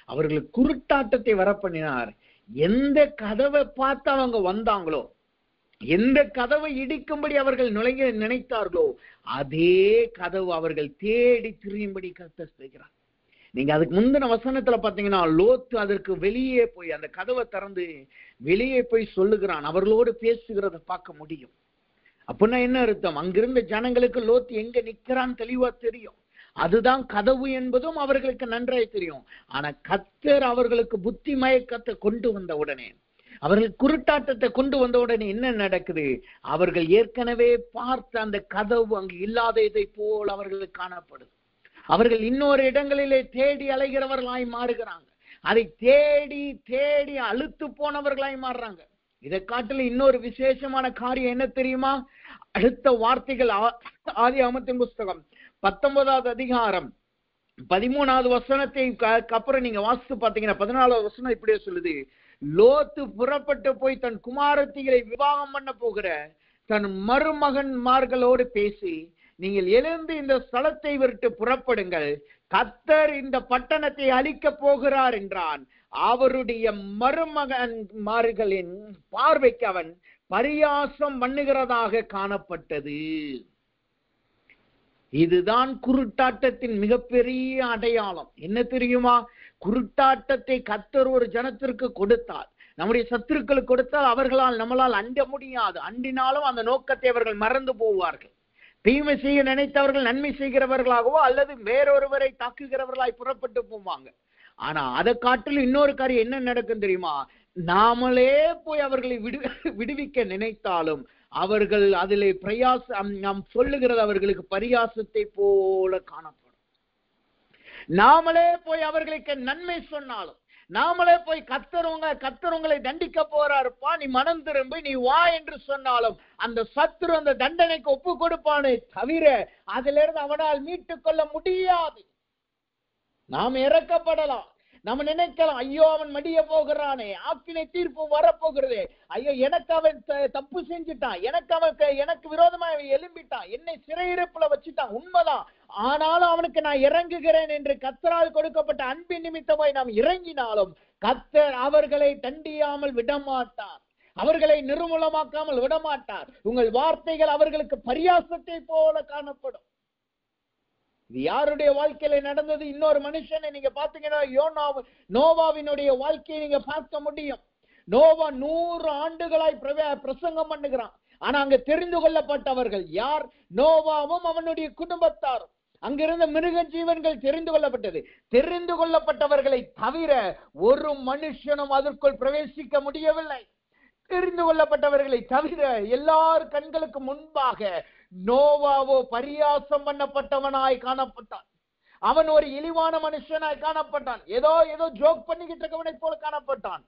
Speaker 1: அவர்களுக்கு குருட்டாட்டத்தை வர பண்ணினார். எந்த கதவை பார்த்து அவங்க வந்தாங்களோ, எந்த கதவை இடிக்கும்படி அவர்கள் நினைத்தார்களோ, அதே கதவு அவர்கள் தேடி திரியும்படி கர்த்தர் செய்கிறார். நீங்க அதுக்கு முந்தின வசனத்துல பாத்தீங்கன்னா, லோத்து அதற்கு வெளியே போய் அந்த கதவை திறந்து வெளியே போய் சொல்லுகிறான். அவர்களோடு பேசுகிறத பார்க்க முடியும். அப்படின்னா என்ன அர்த்தம்? அங்கிருந்த ஜனங்களுக்கு லோத்து எங்க நிக்கிறான்னு தெளிவா தெரியும். அதுதான் கதவு என்பதும் அவர்களுக்கு நன்றாய் தெரியும். ஆனா கர்த்தர் அவர்களுக்கு புத்தி மயக்கத்தை கொண்டு வந்த உடனே, அவர்கள் குருட்டாட்டத்தை கொண்டு வந்த உடனே என்ன நடக்குது? அவர்கள் ஏற்கனவே பார்த்த அந்த கதவு அங்கு இல்லாததை போல் அவர்களுக்கு காணப்படுது. அவர்கள் இன்னொரு இடங்களிலே தேடி அலைகிறவர்களாய் மாறுகிறாங்க. அதை தேடி தேடி அலுத்து போனவர்களாய் மாறுறாங்க. இதை காட்டிலும் இன்னொரு விசேஷமான காரியம் என்ன தெரியுமா? அடுத்த வார்த்தைகள் ஆதியாகமத்தின் புஸ்தகம் 19வது அதிகாரம் 13வது வசனத்தை அப்புறம் நீங்க வாசித்து பாத்தீங்கன்னா 14வது வசனம் இப்படியே சொல்லுது, லோத்து புறப்பட்டு போய் தன் குமாரத்திகளை விவாகம் பண்ண போகிற தன் மருமகன்மார்களோடு பேசி, நீங்கள் எழுந்து இந்த ஸ்தலத்தை விட்டு புறப்படுங்கள், கர்த்தர் இந்த பட்டணத்தை அழிக்க போகிறார் என்றான். அவருடைய மருமகன்மார்களின் பார்வைக்கு அவன் பரியாசம் பண்ணுகிறதாக காணப்பட்டது. இதுதான் குருட்டாட்டத்தின் மிகப்பெரிய அடையாளம். என்ன தெரியுமா? குருட்டாட்டத்தை கர்த்தர் ஒரு ஜனத்திற்கு கொடுத்தால், நம்முடைய சத்துருக்களுக்கு கொடுத்தால், அவர்களால் நம்மளால் அண்ட முடியாது. அண்டினாலும் அந்த நோக்கத்தை அவர்கள் மறந்து போவார்கள். தீமை செய்ய நினைத்தவர்கள் நன்மை செய்கிறவர்களாகவோ அல்லது வேறொருவரை தாக்குகிறவர்களாய் புறப்பட்டு போவாங்க. ஆனா அதை காட்டிலும் இன்னொரு காரியம் என்ன நடக்கும் தெரியுமா? நாமளே போய் அவர்களை விடுவிக்க நினைத்தாலும் அவர்கள் அதிலே பிரயாசம், நாம் சொல்லுகிறது அவர்களுக்கு பரியாசத்தை போல காணப்படும். நாமளே போய் அவர்களுக்கு நன்மை சொன்னாலும், நாமளே போய் கர்த்தர் உங்களை தண்டிக்க போறாருப்பா, நீ மனம் திரும்பி நீ வா என்று சொன்னாலும் அந்த சத்துரு அந்த தண்டனைக்கு ஒப்பு கொடுப்பானே தவிர அதிலிருந்து அவனால் மீட்டுக் கொள்ள முடியாது. நாம் இறக்கப்படலாம், நம்ம நினைக்கலாம், ஐயோ அவன் மடிய போகிறானே, ஆக்கினை தீர்ப்பு வரப்போகிறதே, ஐயோ எனக்கு அவன் தப்பு செஞ்சுட்டான், எனக்கு விரோதமா அவன் எழும்பிட்டான், என்னை சிறையிருப்புல வச்சுட்டான், உண்மைதான். ஆனாலும் அவனுக்கு நான் இறங்குகிறேன் என்று கர்த்தரால் கொடுக்கப்பட்ட அன்பின் நிமித்தமாய் நாம் இறங்கினாலும் கர்த்தர் அவர்களை தண்டியாமல் விடமாட்டார், அவர்களை நிர்மூலமாக்காமல் விடமாட்டார். உங்கள் வார்த்தைகள் அவர்களுக்கு பரியாசத்தை போல காணப்படும். இது யாருடைய வாழ்க்கையில நடந்தது? இன்னொரு மனுஷனை நீங்க பாத்தீங்கன்னா நோவாவினுடைய வாழ்க்கையை நீங்க பார்க்க முடியும். நோவா 100 ஆண்டுகளாய் பிரசங்கம் பண்ணுகிறான். ஆனா அங்க தெரிந்து கொள்ளப்பட்டவர்கள் யார்? நோவாவும் அவனுடைய குடும்பத்தாரும். அங்கிருந்த மிருக ஜீவன்கள் தெரிந்து கொள்ளப்பட்டது. தெரிந்து கொள்ளப்பட்டவர்களை தவிர ஒரு மனுஷனும் அதற்குள் பிரவேசிக்க முடியவில்லை. தெரிந்து கொள்ளப்பட்டவர்களை தவிர எல்லார் கண்களுக்கு முன்பாக நோவாவோ பரியாசம் பண்ணப்பட்டவனாய் காணப்பட்டான். அவன் ஒரு இழிவான மனுஷனாய் காணப்பட்டான். ஏதோ ஜோக் பண்ணிக்கிட்டு இருக்கவனை போல காணப்பட்டான்.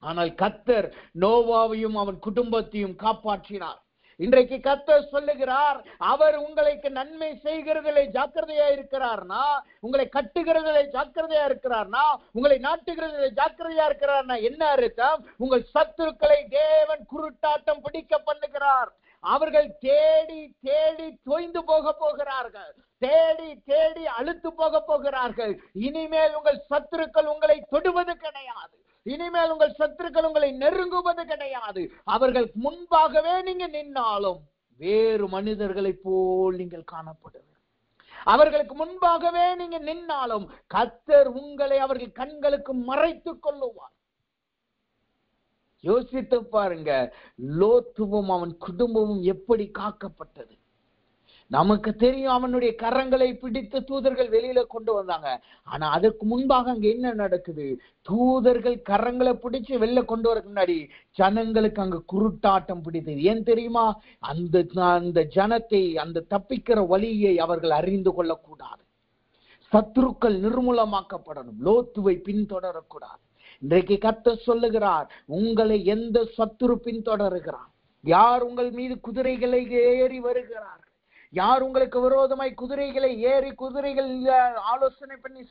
Speaker 1: ஆனால் கர்த்தர் நோவாவையும் அவன் குடும்பத்தையும் காப்பாற்றினார். இன்றைக்கு கர்த்தர் சொல்லுகிறார், அவர் உங்களுக்கு நன்மை செய்கிறதிலே ஜாக்கிரதையா இருக்கிறார்னா, உங்களை கட்டுகிறதிலே ஜாக்கிரதையா இருக்கிறார்னா, உங்களை நாட்டுகிறதிலே ஜாக்கிரதையா இருக்கிறார்னா என்ன அர்த்தம்? உங்கள் சத்துருக்களை தேவன் குருட்டாட்டம் பிடிக்க பண்ணுகிறார். அவர்கள் தேடி தேடி தொய்ந்து போக போகிறார்கள், தேடி தேடி அழுத்து போக போகிறார்கள். இனிமேல் உங்கள் சத்துருக்கள் உங்களை தொடுவது கிடையாது, இனிமேல் உங்கள் சத்துருக்கள் உங்களை நெருங்குவது கிடையாது. அவர்கள் முன்பாகவே நீங்க நின்னாலும் வேறு மனிதர்களை போல் நீங்கள் காணப்படுவீர்கள். அவர்களுக்கு முன்பாகவே நீங்க நின்னாலும் கர்த்தர் உங்களை அவர்கள் கண்களுக்கு மறைத்துக் கொள்ளுவார். யோசித்து பாருங்க, லோத்துவும் அவன் குடும்பமும் எப்படி காக்கப்பட்டது. நமக்கு தெரியும், அவனுடைய கரங்களை பிடித்து தூதர்கள் வெளியில கொண்டு வந்தாங்க. ஆனா அதற்கு முன்பாக அங்க என்ன நடக்குது? தூதர்கள் கரங்களை பிடிச்சு வெளில கொண்டு வர முன்னாடி ஜனங்களுக்கு அங்க குருட்டாட்டம் பிடித்தது. ஏன் தெரியுமா? அந்த ஜனத்தை, அந்த தப்பிக்கிற வழியை அவர்கள் அறிந்து கொள்ளக்கூடாது. சத்துருக்கள் நிர்மூலமாக்கப்படணும், லோத்துவை பின்தொடரக்கூடாது. இன்றைக்கு கர்த்தர் சொல்லுகிறார், உங்களை எந்த சத்துரு பின்தொடருகிறார்? யார் உங்கள் மீது குதிரைகளை ஏறி வருகிறார்கள்? யார் உங்களுக்கு விரோதமாய் குதிரைகளை ஏறி குதிரைகள் ஆலோசனை பண்ணி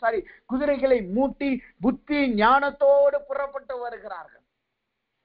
Speaker 1: குதிரைகளை மூட்டி புத்தி ஞானத்தோடு புறப்பட்டு வருகிறார்கள்?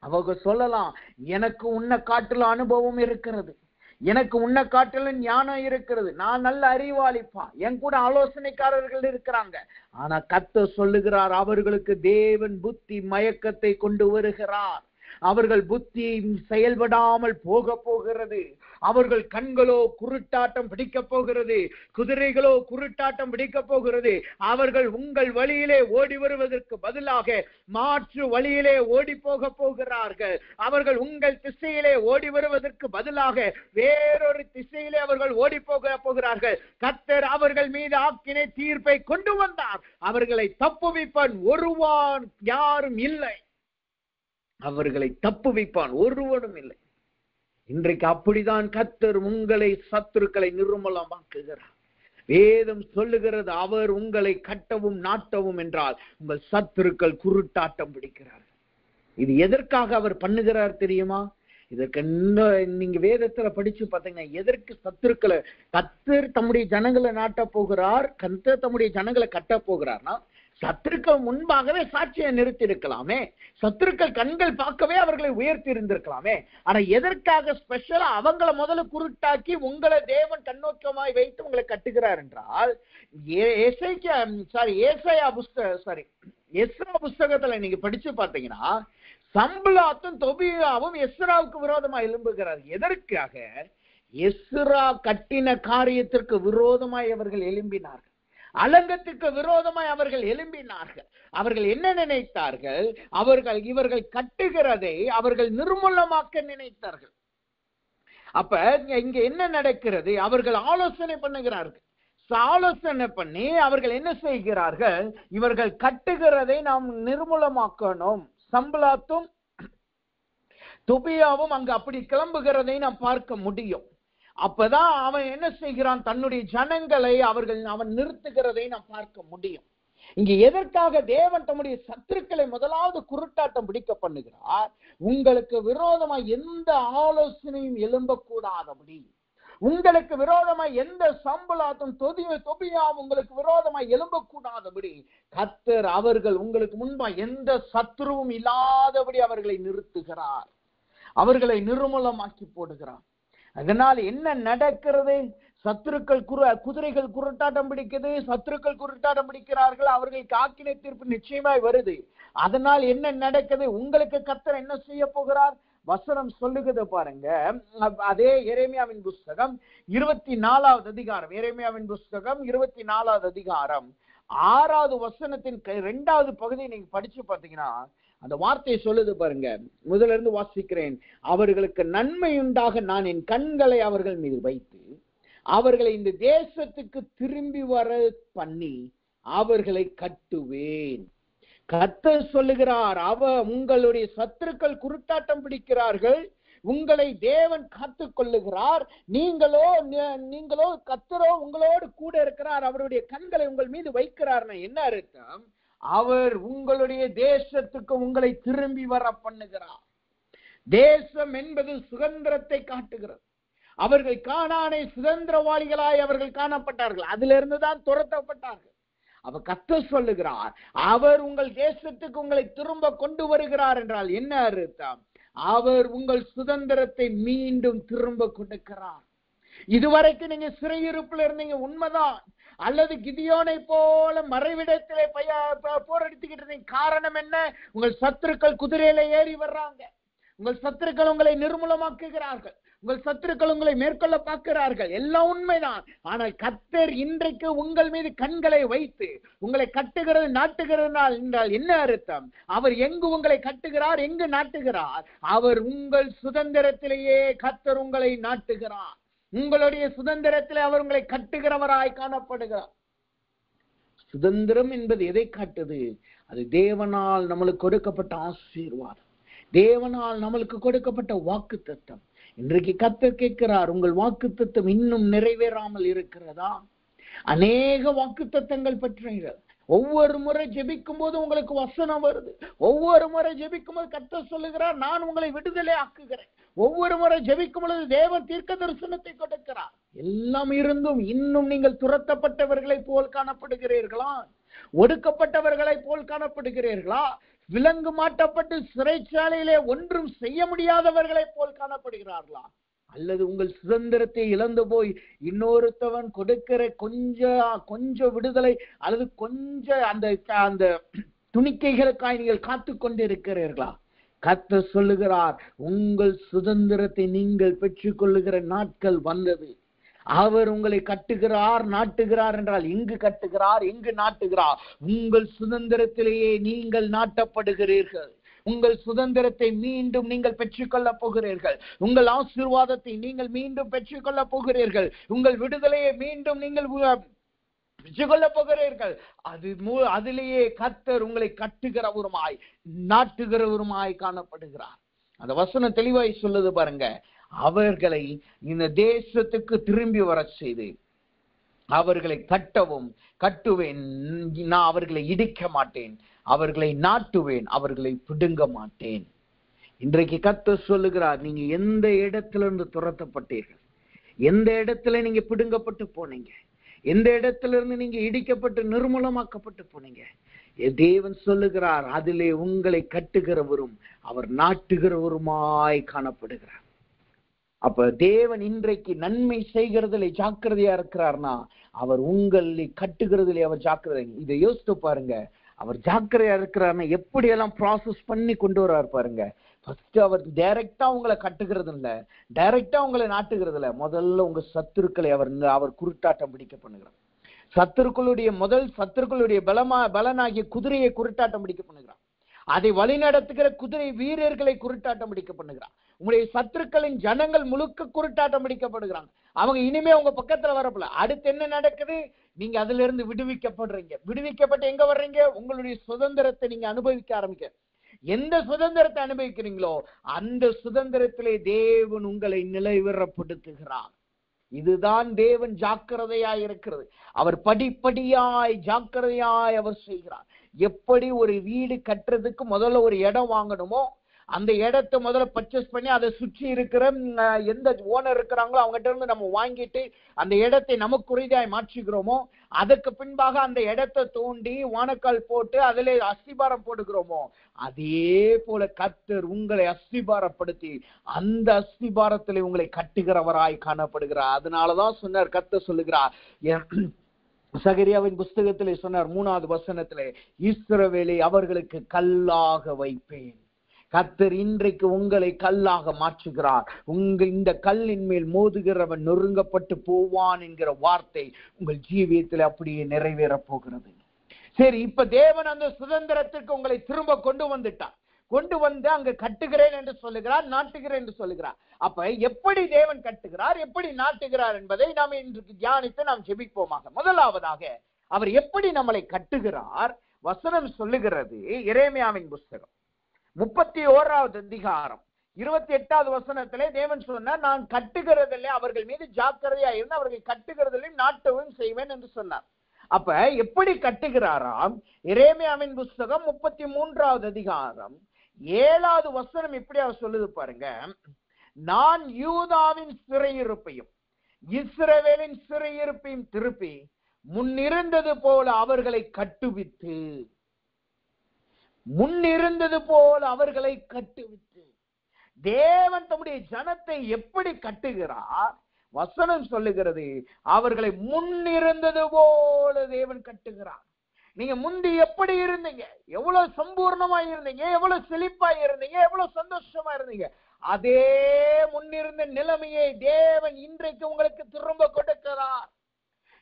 Speaker 1: அவங்க சொல்லலாம், எனக்கு உன்னை காட்டுல அனுபவம் இருக்கிறது, எனக்கு உன்னை காட்டுல ஞானம் இருக்கிறது, நான் நல்ல அறிவாளிப்பா, என் கூட ஆலோசனைக்காரர்கள் இருக்கிறாங்க. ஆனா கர்த்தர் சொல்லுகிறார், அவர்களுக்கு தேவன் புத்தி மயக்கத்தை கொண்டு வருகிறார். அவர்கள் புத்தி செயல்படாமல் போகிறது. அவர்கள் கண்களோ குருட்டாட்டம் பிடிக்க போகிறது, குதிரைகளோ குருட்டாட்டம் பிடிக்க போகிறது. அவர்கள் உங்கள் வழியிலே ஓடி வருவதற்கு பதிலாக மாற்று வழியிலே ஓடி போகிறார்கள். அவர்கள் உங்கள் திசையிலே ஓடி வருவதற்கு பதிலாக வேறொரு திசையிலே அவர்கள் ஓடி போகிறார்கள். கர்த்தர் அவர்கள் மீது ஆக்கினை தீர்ப்பை கொண்டு வந்தார். அவர்களை தப்புவிப்பான் ஒருவன் யாரும் இல்லை, அவர்களை தப்புவிப்பான் ஒருவனும் இல்லை. இன்றைக்கு அப்படிதான் கர்த்தர் உங்களை சத்துருக்களை நிர்மூலமாக்குகிறார். வேதம் சொல்லுகிறது, அவர் உங்களை கட்டவும் நாட்டவும் என்றால் உங்கள் சத்துருக்கள் குருட்டாட்டம் பிடிக்கிறார். இது எதற்காக அவர் பண்ணுகிறார் தெரியுமா? இதற்கு நீங்க வேதத்துல படிச்சு பாத்தீங்கன்னா, எதற்கு சத்துருக்களை கர்த்தர் தம்முடைய ஜனங்களை நாட்ட போகிறார், கர்த்தர் தம்முடைய ஜனங்களை கட்ட போகிறார்னா, சத்துருக்கள் முன்பாகவே சாட்சியை நிறுத்தி இருக்கலாமே, சத்துருக்கள் கண்கள் பார்க்கவே அவர்களை உயர்த்தி இருந்திருக்கலாமே. ஆனா எதற்காக ஸ்பெஷலா அவங்கள முதல்ல குருட்டாக்கி உங்களை தேவன் கண்ணோக்கமாய் வைத்து உங்களை கட்டுகிறார் என்றால், எஸ்ரா புஸ்தகத்துல நீங்க படிச்சு பார்த்தீங்கன்னா, சம்பலாத்தும் தொபியாவும் எஸ்ராவுக்கு விரோதமா எழும்புகிறார். எதற்காக? எஸ்ரா கட்டின காரியத்திற்கு விரோதமாய் அவர்கள் எழும்பினார்கள், அலங்கத்துக்கு விரோதமாய் அவர்கள் எழும்பினார்கள். அவர்கள் என்ன நினைத்தார்கள்? இவர்கள் கட்டுகிறதை அவர்கள் நிர்மூலமாக்க நினைத்தார்கள். அப்ப இங்க என்ன நடக்கிறது? அவர்கள் ஆலோசனை பண்ணுகிறார்கள். ஆலோசனை பண்ணி அவர்கள் என்ன செய்கிறார்கள்? இவர்கள் கட்டுகிறதை நாம் நிர்மூலமாக்கணும். சம்பலாத்தும் தொபியாவும் அங்கு அப்படி கிளம்புகிறதை நாம் பார்க்க முடியும். அப்பதான் அவன் என்ன செய்கிறான், தன்னுடைய ஜனங்களை அவன் நிறுத்துகிறதை நாம் பார்க்க முடியும். இங்க எதற்காக தேவன் தம்முடைய சத்துருக்களை முதலாவது குருட்டாட்டம் பிடிக்க பண்ணுகிறார்? உங்களுக்கு விரோதமா எந்த ஆலோசனையும் எழும்பக்கூடாதபடி, உங்களுக்கு விரோதமா எந்த சம்பளாத்தும் தொபியாவும் உங்களுக்கு விரோதமா எழும்பக்கூடாதபடி கர்த்தர் அவர்கள் உங்களுக்கு முன்பா எந்த சத்துருவும் இல்லாதபடி அவர்களை நிறுத்துகிறார், அவர்களை நிர்மூலமாக்கி போடுகிறார். அதனால் என்ன நடக்கிறது? சத்துருக்கள் குதிரைகள் குருட்டாட்டம் பிடிக்குது, சத்துருக்கள் குருட்டாட்டம் பிடிக்கிறார்கள், அவர்களுக்கு ஆக்கினை தீர்ப்பு நிச்சயமாய் வருது. அதனால் என்ன நடக்குது? உங்களுக்கு கர்த்தர் என்ன செய்ய போகிறார்? வசனம் சொல்லுகிறது பாருங்க. அதே எரேமியாவின் புஸ்தகம் 24வது அதிகாரம், எரேமியாவின் புஸ்தகம் 24வது அதிகாரம் 6வது வசனத்தின் 2வது பகுதியை நீங்க படிச்சு பார்த்தீங்கன்னா அந்த வார்த்தையை சொல்லுது பாருங்க. முதல்ல இருந்து வாசிக்கிறேன். அவர்களுக்கு நன்மை உண்டாக நான் என் கண்களை அவர்கள் மீது வைத்து அவர்களை இந்த தேசத்துக்கு திரும்பி வர பண்ணி அவர்களை கட்டுவேன். கர்த்தர் சொல்லுகிறார், உங்களுடைய சத்துருக்கள் குருட்டாட்டம் பிடிக்கிறார்கள், உங்களை தேவன் காத்துக் கொள்ளுகிறார். நீங்களோ கர்த்தரோ உங்களோடு கூட இருக்கிறார், அவருடைய கண்களை உங்கள் மீது வைக்கிறார்னா என்ன அர்த்தம்? அவர் உங்களுடைய தேசத்துக்கு உங்களை திரும்பி வர பண்ணுகிறார். தேசம் என்பது சுதந்திரத்தை காட்டுகிறது. அவர்கள் கானானை சுதந்திரவாளிகளாய் அவர்கள் காணப்பட்டார்கள், அதிலிருந்து தான் துரத்தப்பட்டார்கள். அவ கர்த்தர் சொல்லுகிறார், அவர் உங்கள் தேசத்துக்கு உங்களை திரும்ப கொண்டு வருகிறார் என்றால் என்ன அர்த்தம்? அவர் உங்கள் சுதந்திரத்தை மீண்டும் திரும்ப கொடுக்கிறார். இதுவரைக்கும் நீங்க சிறையிருப்புல இருந்தீங்க, உண்மைதான். அல்லது கிதியோனை போல மறைவிடத்திலே போரடித்துக்கிட்டு இருந்தீங்க. காரணம் என்ன? உங்கள் சத்துருக்கள் குதிரையில ஏறி வர்றாங்க, உங்கள் சத்துருக்கள் உங்களை நிர்மூலமாக்குகிறார்கள், உங்கள் சத்துருக்கள் உங்களை மேற்கொள்ள பார்க்கிறார்கள். எல்லாம் உண்மைதான். ஆனால் கர்த்தர் இன்றைக்கு உங்கள் மீது கண்களை வைத்து உங்களை கட்டுகிறது நாட்டுகிறதுனால் என்றால் என்ன அர்த்தம்? அவர் எங்கு உங்களை கட்டுகிறார், எங்கு நாட்டுகிறார்? அவர் உங்கள் சுதந்திரத்திலேயே கர்த்தர் உங்களை நாட்டுகிறார். உங்களுடைய சுதந்திரத்திலே அவர் உங்களை கட்டுகிறவராய் காணப்படுகிறார். சுதந்திரம் என்பது எதை காட்டுது? அது தேவனால் நம்மளுக்கு கொடுக்கப்பட்ட ஆசீர்வாதம், தேவனால் நம்மளுக்கு கொடுக்கப்பட்ட வாக்குத்தத்தம். இன்றைக்கு கர்த்தர் கேட்கிறார், உங்கள் வாக்குத்தத்தம் இன்னும் நிறைவேறாமல் இருக்கிறதா? அநேக வாக்குத்தத்தங்கள் பெற்றீர்கள். ஒவ்வொரு முறை ஜெபிக்கும் போது உங்களுக்கு வசனம் வருது. ஒவ்வொரு முறை ஜெபிக்கும் போது கர்த்தர் சொல்லுகிறார், நான் உங்களை விடுதலை ஆக்குகிறேன். ஒவ்வொரு முறை ஜெபிக்கும் பொழுது தேவன் தீர்க்க தரிசனத்தை கொடுக்கிறார். எல்லாம் இருந்தும் இன்னும் நீங்கள் துரத்தப்பட்டவர்களை போல் காணப்படுகிறீர்களா? ஒடுக்கப்பட்டவர்களை போல் காணப்படுகிறீர்களா? விலங்கு மாட்டப்பட்டு சிறைச்சாலையிலே ஒன்றும் செய்ய முடியாதவர்களை போல் காணப்படுகிறார்களா? அல்லது உங்கள் சுதந்திரத்தை இழந்து போய் இன்னொருத்தவன் கொடுக்கிற கொஞ்சம் விடுதலை அல்லது கொஞ்சம் அந்த துணிக்கைகளுக்காய் நீங்கள் காத்து கொண்டிருக்கிறீர்களா? கர்த்தர் சொல்லுகிறார், உங்கள் சுதந்திரத்தை நீங்கள் பெற்றுக் கொள்ளுகிற நாட்கள் வந்தது. அவர் உங்களை கட்டுகிறார், நாட்டுகிறார் என்றால் எங்கு கட்டுகிறார், எங்கு நாட்டுகிறார்? உங்கள் சுதந்திரத்திலேயே நீங்கள் நாட்டப்படுகிறீர்கள். உங்கள் சுதந்திரத்தை மீண்டும் நீங்கள் பெற்றுக்கொள்ள போகிறீர்கள். உங்கள் ஆசீர்வாதத்தை நீங்கள் மீண்டும் பெற்றுக்கொள்ள போகிறீர்கள். உங்கள் விடுதலையை மீண்டும் நீங்கள் பெற்றுக்கொள்ள போகிறீர்கள். அதிலேயே கர்த்தர் உங்களை கட்டுகிறவருமாய் நாட்டுகிறவருமாய் காணப்படுகிறார். அந்த வசனம் தெளிவாய் சொல்லுது பாருங்க. அவர்களை இந்த தேசத்துக்கு திரும்பி வர செய்து அவர்களை கட்டுவேன். நான் அவர்களை இடிக்க மாட்டேன், அவர்களை நாட்டுவேன், அவர்களை பிடுங்க மாட்டேன். இன்றைக்கு கர்த்தர் சொல்லுகிறார், நீங்க எந்த இடத்துல இருந்து துரத்தப்பட்டீர்கள், எந்த இடத்துல நீங்க பிடுங்கப்பட்டு போனீங்க, எந்த இடத்துல இருந்து நீங்க இடிக்கப்பட்டு நிர்மூலமாக்கப்பட்டு போனீங்க, தேவன் சொல்லுகிறார், அதிலே உங்களை கட்டுகிறவரும் அவர் நாட்டுகிறவருமாய் காணப்படுகிறார். அப்ப தேவன் இன்றைக்கு நன்மை செய்கிறதுல ஜாக்கிரதையா இருக்கிறார்னா அவர் உங்களை கட்டுகிறதுல அவர் ஜாக்கிரதை. இதை யோசித்து பாருங்க. அவர் ஜாக்கிரதையா இருக்கிறார்னா எப்படி எல்லாம் ப்ராசஸ் பண்ணி கொண்டு வர்றாரு பாருங்க. ஃபர்ஸ்ட் அவர் டைரக்டா உங்களை கட்டுகிறது இல்ல, டைரக்டா உங்களை நாட்டுகிறது இல்ல. முதல்ல உங்க சத்துருக்களை அவர் குருட்டாட்டம் பிடிக்க பண்ணுகிறார். சத்துருக்களுடைய பலனாகிய குதிரையை குருட்டாட்டம் பிடிக்க பண்ணுகிறார். அதை வழிநடத்துகிற குதிரை வீரர்களை குருட்டாட்டம் பிடிக்க பண்ணுகிறார். உங்களுடைய சத்துருக்களின் ஜனங்கள் முழுக்க குருட்டாட்டம் பிடிக்கப்படுகிறாங்க. அவங்க இனிமே உங்க பக்கத்துல வரப்பல. அடுத்து என்ன நடக்குது? நீங்க அதுல இருந்து விடுவிக்கப்படுறீங்க. விடுவிக்கப்பட்டு எங்க வர்றீங்க? உங்களுடைய சுதந்திரத்தை நீங்க அனுபவிக்க ஆரம்பிக்க. எந்த சுதந்திரத்தை அனுபவிக்கிறீங்களோ அந்த சுதந்திரத்திலே தேவன் உங்களை நிலைவரப்படுத்துகிறார். இதுதான் தேவன் ஜாக்கிரதையாய் இருக்கிறது. அவர் படிப்படியாய் ஜாக்கிரதையாய் அவர் செய்கிறார். எப்படி ஒரு வீடு கட்டுறதுக்கு முதல்ல ஒரு இடம் வாங்கணுமோ, அந்த இடத்தை முதல்ல பர்ச்சேஸ் பண்ணி அதை சுற்றி இருக்கிற எந்த ஓனர் இருக்கிறாங்களோ அவங்ககிட்ட இருந்து நம்ம வாங்கிட்டு அந்த இடத்தை நமக்குரியதாய் மாற்றுகிறோமோ, அதுக்கு பின்பாக அந்த இடத்தை தோண்டி வானக்கால் போட்டு அதிலே அஸ்திபாரம் போடுகிறோமோ, அதே போல கர்த்தர் உங்களை அஸ்திபாரப்படுத்தி அந்த அஸ்திபாரத்திலே உங்களை கட்டுகிறவராய் காணப்படுகிறார். அதனாலதான் சொன்னார், கர்த்தர் சொல்லுகிறார், சகரியாவின் புஸ்தகத்திலே சொன்னார் 3வது வசனத்திலே, இஸ்ரவேலை அவர்களுக்கு கல்லாக வைப்பேன். கர்த்தர் இன்றைக்கு உங்களை கல்லாக மாற்றுகிறார். இந்த கல்லின் மேல் மோதுகிறவன் நொறுங்கப்பட்டு போவான் என்கிற வார்த்தை உங்கள் ஜீவியத்தில் அப்படியே நிறைவேற போகிறது. சரி, இப்ப தேவன் அந்த சுதந்திரத்திற்கு உங்களை திரும்ப கொண்டு வந்துட்டார். கொண்டு வந்து அங்க கட்டுகிறேன் என்று சொல்லுகிறார், நாட்டுகிறேன் என்று சொல்லுகிறார். அப்ப எப்படி தேவன் கட்டுகிறார், எப்படி நாட்டுகிறார் என்பதை நாம் இன்றைக்கு தியானித்து நாம் ஜெபிப்போமாக. முதலாவதாக அவர் எப்படி நம்மளை கட்டுகிறார் வசனம் சொல்லுகிறது. எரேமியாவின் புஸ்தகம் 31வது அதிகாரம் 28வது வசனத்திலே தேவன் சொன்னார், நான் கட்டுகிறதில்லை, அவர்கள் மீது ஜாக்கிரதையா இருந்து அவர்கள் கட்டுகிறதிலையும் நாட்டவும் செய்வேன் என்று சொன்னார். அப்ப எப்படி கட்டுகிறாராம்? எரேமியாவின் புஸ்தகம் 33வது அதிகாரம் 7வது வசனம் இப்படி அவர் சொல்லுது பாருங்க, நான் யூதாவின் சிறையிருப்பையும் இஸ்ரவேலின் சிறையிருப்பையும் திருப்பி முன்னிருந்தது போல அவர்களை கட்டுவித்து, முன்னிருந்தது போல அவர்களை கட்டுவித்து. தேவன் தம்முடைய ஜனத்தை எப்படி கட்டுகிறார்? வசனம் சொல்லுகிறது, அவர்களை முன்னிருந்தது போல தேவன் கட்டுகிறார். நீங்க முந்தி எப்படி இருந்தீங்க, எவ்வளவு சம்பூர்ணமா இருந்தீங்க, எவ்வளவு செழிப்பா இருந்தீங்க, எவ்வளவு சந்தோஷமா இருந்தீங்க, அதே முன்னிருந்த நிலைமையை தேவன் இன்றைக்கு உங்களுக்கு திரும்ப கொடுக்கிறார்.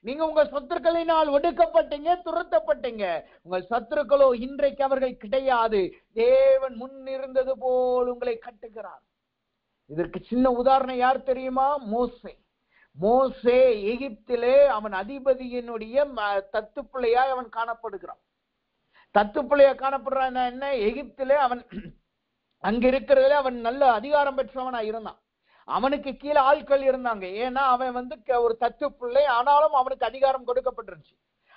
Speaker 1: நீங்க உங்க சத்துருக்களினால் ஒடுக்கப்பட்டீங்க, துரத்தப்பட்டீங்க. உங்கள் சத்துருக்களோ இன்றைக்கு அவர்கள் கிடையாது. தேவன் முன்னிருந்தது போல் உங்களை கட்டுகிறார். இதற்கு சின்ன உதாரணம் யார் தெரியுமா? மோசே. மோசே எகிப்திலே அவன் அதிபதியினுடைய தத்து பிள்ளையாய் அவன் காணப்படுகிறான். தத்து பிள்ளையா காணப்படுறான் என்ன? எகிப்திலே அவன் அங்க இருக்கிறதுல அவன் நல்ல அதிகாரம் பெற்றவனா இருந்தான். அவனுக்கு கீழே ஆட்கள் இருந்தாங்க. ஏன்னா அவன் ஒரு தத்து பிள்ளை, ஆனாலும் அவனுக்கு அதிகாரம் கொடுக்கப்பட்டிருந்துச்சு.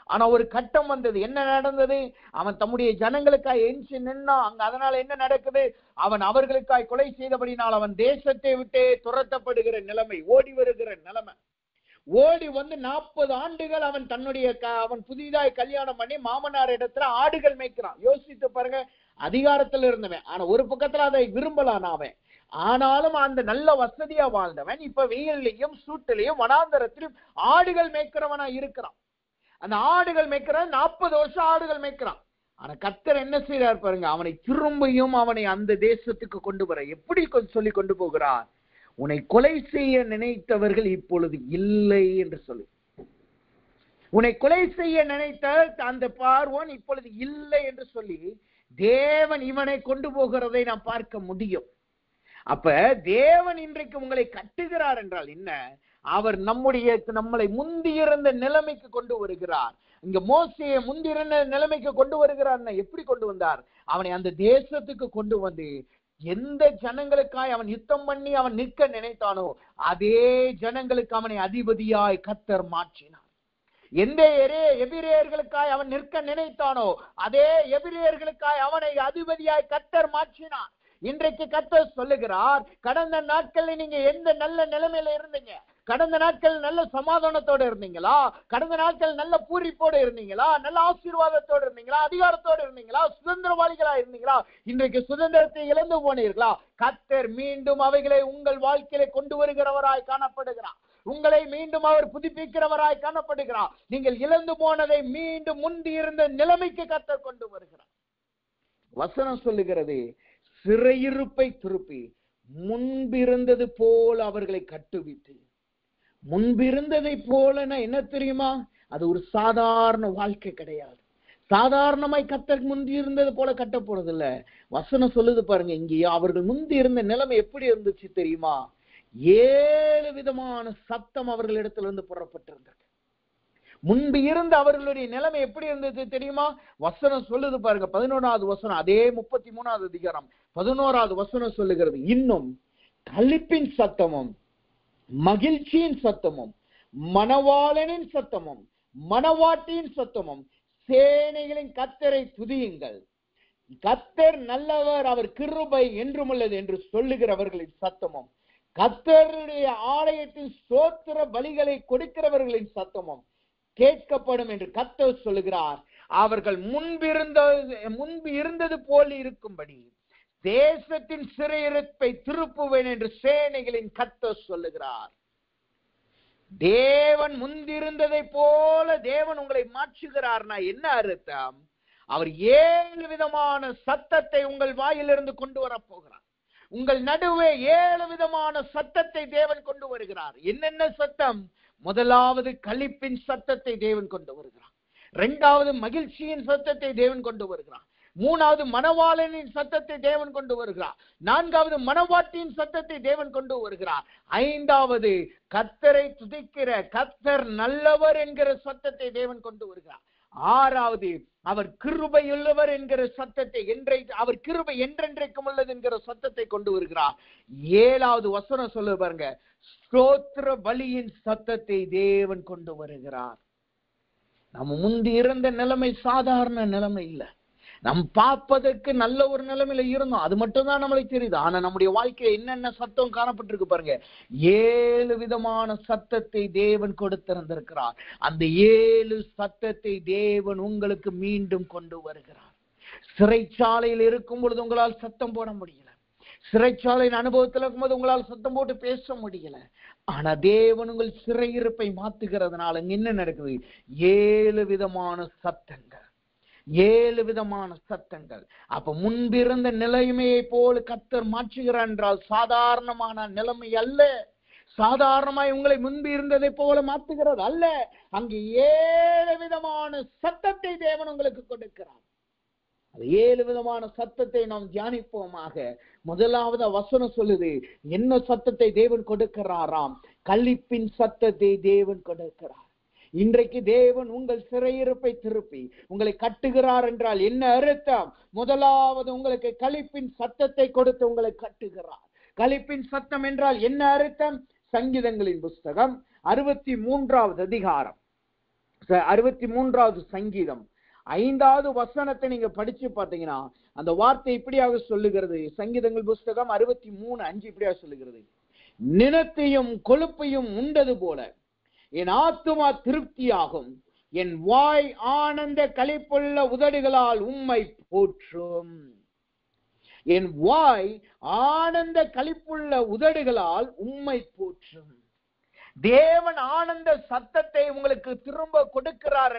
Speaker 1: ஆனா ஒரு கட்டம் வந்தது. என்ன நடந்தது? அவன் தம்முடைய ஜனங்களுக்காய் எஞ்சி நின்னான். அங்க அதனால என்ன நடக்குது? அவன் அவர்களுக்காய் கொலை செய்தபடினால் அவன் தேசத்தை விட்டே துரத்தப்படுகிற நிலைமை, ஓடி வருகிற நிலைமை. ஓடி வந்து 40 ஆண்டுகள் அவன் புதிதாய் கல்யாணம் பண்ணி மாமனார் இடத்துல ஆடுகள் மேய்க்கிறான். யோசித்து பாருங்க, அதிகாரத்துல இருந்தவன். ஆனா ஒரு பக்கத்துல அதை விரும்பலான் அவன். ஆனாலும் அந்த நல்ல வசதியா வாழ்ந்தவன் இப்ப வெயிலையும் சூட்டிலையும் வனாந்தரத்திலும் ஆடுகள் மேய்க்கிறவனா இருக்கிறான். அந்த ஆடுகள் மேய்க்கிறான், 40 வருஷம் ஆடுகள் மேய்க்கிறான். ஆனா கர்த்தர் என்ன செய்யறார் பாருங்க, அவனை திரும்பியும் அவனை அந்த தேசத்துக்கு கொண்டு வர எப்படி சொல்லி கொண்டு போகிறார்? உன்னை கொலை செய்ய நினைத்தவர்கள் இப்பொழுது இல்லை என்று சொல்லி, உன்னை கொலை செய்ய நினைத்த அந்த பார்வோன் இப்பொழுது இல்லை என்று சொல்லி தேவன் இவனை கொண்டு போகிறதை நாம் பார்க்க முடியும். அப்ப தேவன் இன்றைக்கு உங்களை கட்டுகிறார் என்றால் என்ன? அவர் நம்மளை முந்தியிருந்த நிலைமைக்கு கொண்டு வருகிறார். இங்க மோசேயை முந்தியிருந்த நிலைமைக்கு கொண்டு வருகிறார். எப்படி கொண்டு வந்தார்? அவனை அந்த தேசத்துக்கு கொண்டு வந்து எந்த ஜனங்களுக்காய் அவன் யுத்தம் பண்ணி அவன் நிற்க நினைத்தானோ அதே ஜனங்களுக்கு அவனை அதிபதியாய் கர்த்தர் மாற்றினார். எந்த எபிரேயர்களுக்காய் அவன் நிற்க நினைத்தானோ அதே எபிரேயர்களுக்காய் அவனை அதிபதியாய் கர்த்தர் மாற்றினார். இன்றைக்கு கர்த்தர் சொல்லுகிறார், கடந்த நாட்களில் நீங்க எந்த நல்ல நிலைமையில இருந்தீங்க? கடந்த நாட்கள் நல்ல சமாதானத்தோடு இருந்தீங்களா? கடந்த நாட்கள் நல்ல பூரிப்போடு இருந்தீங்களா? நல்ல ஆசீர்வாதத்தோடு இருந்தீங்களா? அதிகாரத்தோடு இருந்தீங்களா? சுதந்திரவாளிகளா இருந்தீங்களா? இன்றைக்கு சுதந்திரத்தை இழந்து போனீர்களா? கர்த்தர் மீண்டும் அவைகளை உங்கள் வாழ்க்கையில கொண்டு வருகிறவராய் காணப்படுகிறார். உங்களை மீண்டும் அவர் புதுப்பிக்கிறவராய் காணப்படுகிறார். நீங்கள் இழந்து போனதை மீண்டும் முந்தி இருந்த நிலைமைக்கு கர்த்தர் கொண்டு வருகிறார். வசனம் சொல்லுகிறது, சிறையிருப்பை திருப்பி முன்பிருந்தது போல அவர்களை கட்டுவித்து. முன்பிருந்ததை போலன்னா என்ன தெரியுமா? அது ஒரு சாதாரண வாழ்க்கை கிடையாது. சாதாரணமாய் கர்த்தர் முந்தி இருந்தது போல கட்ட போறது இல்ல. வசனம் சொல்லுது பாருங்க, இங்கே அவர்கள் முந்தி இருந்த நிலைமை எப்படி இருந்துச்சு தெரியுமா? 7 விதமான சத்தம் அவர்களிடத்திலிருந்து புறப்பட்டிருந்தது. முன்பு இருந்த அவர்களுடைய நிலைமை எப்படி இருந்தது தெரியுமா? வசனம் சொல்லுது பாருங்க, 11வது வசனம், அதே 33வது அதிகாரம் 11வது வசனம் சொல்லுகிறது, இன்னும் களிப்பின் சத்தமும் மகிழ்ச்சியின் சத்தமும் மணவாளனின் சத்தமும் மணவாட்டியின் சத்தமும் சேனைகளின் கர்த்தரை துதியுங்கள், கர்த்தர் நல்லவர், அவர் கிருபை என்றும் உள்ளது என்று சொல்லுகிறவர்களின் சத்தமும், கர்த்தருடைய ஆலயத்தில் ஸ்தோத்திர பலிகளை கொடுக்கிறவர்களின் சத்தமும் கேட்கப்படும் என்று கர்த்தர் சொல்லுகிறார். அவர்கள் முன்பு இருந்தது போல் இருக்கும்படி தேசத்தின் சிறையிருப்பை திருப்புவேன் என்று சேனைகளின் கர்த்தர் சொல்லுகிறார். தேவன் முந்திருந்ததை போல தேவன் உங்களை மாற்றுகிறார்னா என்ன அர்த்தம்? அவர் 7 விதமான சத்தத்தை உங்கள் வாயிலிருந்து கொண்டு வர போகிறார். உங்கள் நடுவே 7 விதமான சத்தத்தை தேவன் கொண்டு வருகிறார். என்னென்ன சத்தம்? முதலாவது களிப்பின் சத்தத்தை தேவன் கொண்டு வருகிறார். 2வது மகிழ்ச்சியின் சத்தத்தை தேவன் கொண்டு வருகிறார். 3வது மணவாளனின் சத்தத்தை தேவன் கொண்டு வருகிறார். 4வது மணவாட்டியின் சத்தத்தை தேவன் கொண்டு வருகிறார். 5வது கர்த்தரை துதிக்கிற கர்த்தர் நல்லவர் என்கிற சத்தத்தை தேவன் கொண்டு வருகிறார். 6வது அவர் கிருபையுள்ளவர் என்கிற சத்தத்தை, அவர் கிருபை என்றென்றைக்கும் உள்ளது என்கிற சத்தத்தை கொண்டு வருகிறார். 7வது வசனம் சொல்ல பாருங்க, ஸ்தோத்திர பலியின் சத்தத்தை தேவன் கொண்டு வருகிறார். நம்ம முந்தி இருந்த நிலைமை சாதாரண நிலைமை இல்ல. நம் பார்ப்பதற்கு நல்ல ஒரு நிலைமையில இருந்தோம், அது மட்டும் தான் நம்மளுக்கு தெரியுது. ஆனா நம்முடைய வாழ்க்கையில என்னென்ன சத்தம் காணப்பட்டிருக்கு பாருங்க. 7 விதமான சத்தத்தை தேவன் கொடுத்திருந்திருக்கிறார். அந்த 7 சத்தத்தை தேவன் உங்களுக்கு மீண்டும் கொண்டு வருகிறார். சிறைச்சாலையில் இருக்கும் பொழுது உங்களால் சத்தம் போட முடியல, சிறைச்சாலையின் அனுபவத்தில் இருக்கும்போது உங்களால் சத்தம் போட்டு பேச முடியல. ஆனா தேவன் உங்கள் சிறையிருப்பை மாத்துகிறதுனால என்ன நடக்குது? 7 விதமான சத்தங்கள், 7 விதமான சத்தங்கள். அப்ப முன்பிருந்த நிலைமையை போல கர்த்தர் மாற்றுகிறார் என்றால் சாதாரணமான நிலைமை அல்ல. சாதாரணமாய் உங்களை முன்பு இருந்ததை போல மாற்றுகிறது அல்ல. அங்கு 7 விதமான சத்தத்தை தேவன் உங்களுக்கு கொடுக்கிறார். 7 விதமான சத்தத்தை நாம் தியானிப்போமாக. முதலாவது வசனம் சொல்லுது, என்ன சத்தத்தை தேவன் கொடுக்கிறாராம்? களிப்பின் சத்தத்தை தேவன் கொடுக்கிறார். இன்றைக்கு தேவன் உங்கள் சிறையிருப்பை திருப்பி உங்களை கட்டுகிறார் என்றால் என்ன அர்த்தம்? முதலாவது உங்களுக்கு களிப்பின் சத்தத்தை கொடுத்து உங்களை கட்டுகிறார். களிப்பின் சத்தம் என்றால் என்ன அர்த்தம்? சங்கீதங்களின் புஸ்தகம் 63வது அதிகாரம், 63வது சங்கீதம் 5வது வசனத்தை நீங்க படிச்சு பார்த்தீங்கன்னா அந்த வார்த்தை இப்படியாக சொல்லுகிறது. சங்கீதங்கள் புஸ்தகம் 63:5 இப்படியாக சொல்லுகிறது, நிலத்தையும் கொழுப்பையும் உண்டது போல என் ஆத்துமா திருப்தியாகும், என் வாய் ஆனந்த களிப்புள்ள உதடுகளால் உம்மை போற்றும். என் வாய் ஆனந்த களிப்புள்ள உதடுகளால் உம்மை போற்றும். தேவன் ஆனந்த சத்தத்தை உங்களுக்கு திரும்ப கொடுக்கிறார்.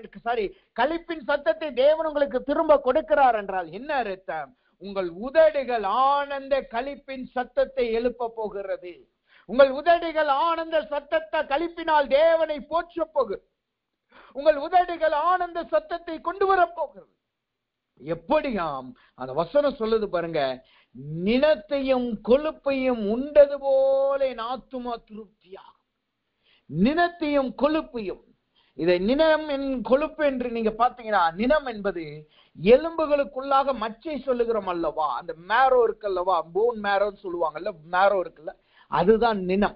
Speaker 1: களிப்பின் சத்தத்தை தேவன் உங்களுக்கு திரும்ப கொடுக்கிறார் என்றால் என்ன அர்த்தம்? உங்கள் உதடுகள் ஆனந்த களிப்பின் சத்தத்தை எழுப்ப போகிறது. உங்கள் உதடுகள் ஆனந்த சத்தத்தை களிப்பினால் தேவனை போற்ற போகிறது. உங்கள் உதடுகள் ஆனந்த சத்தத்தை கொண்டு வர போகிறது. எப்படியாம் அந்த வசனம் சொல்லுது பாருங்க, நிலத்தையும் கொழுப்பையும் உண்டது போல என் ஆத்துமா திருப்தியாகும். நிலத்தையும் கொழுப்பையும், இதை நிலம் என் கொழுப்பு என்று நீங்க பாத்தீங்கன்னா, நிலம் என்பது எலும்புகளுக்குள்ளாக மச்சை சொல்லுகிறோம் அல்லவா, அந்த மேரோ இருக்குல்லவா, போன் மேரோன்னு சொல்லுவாங்கல்ல, மேரோ இருக்குல்ல, அதுதான் நிலம்.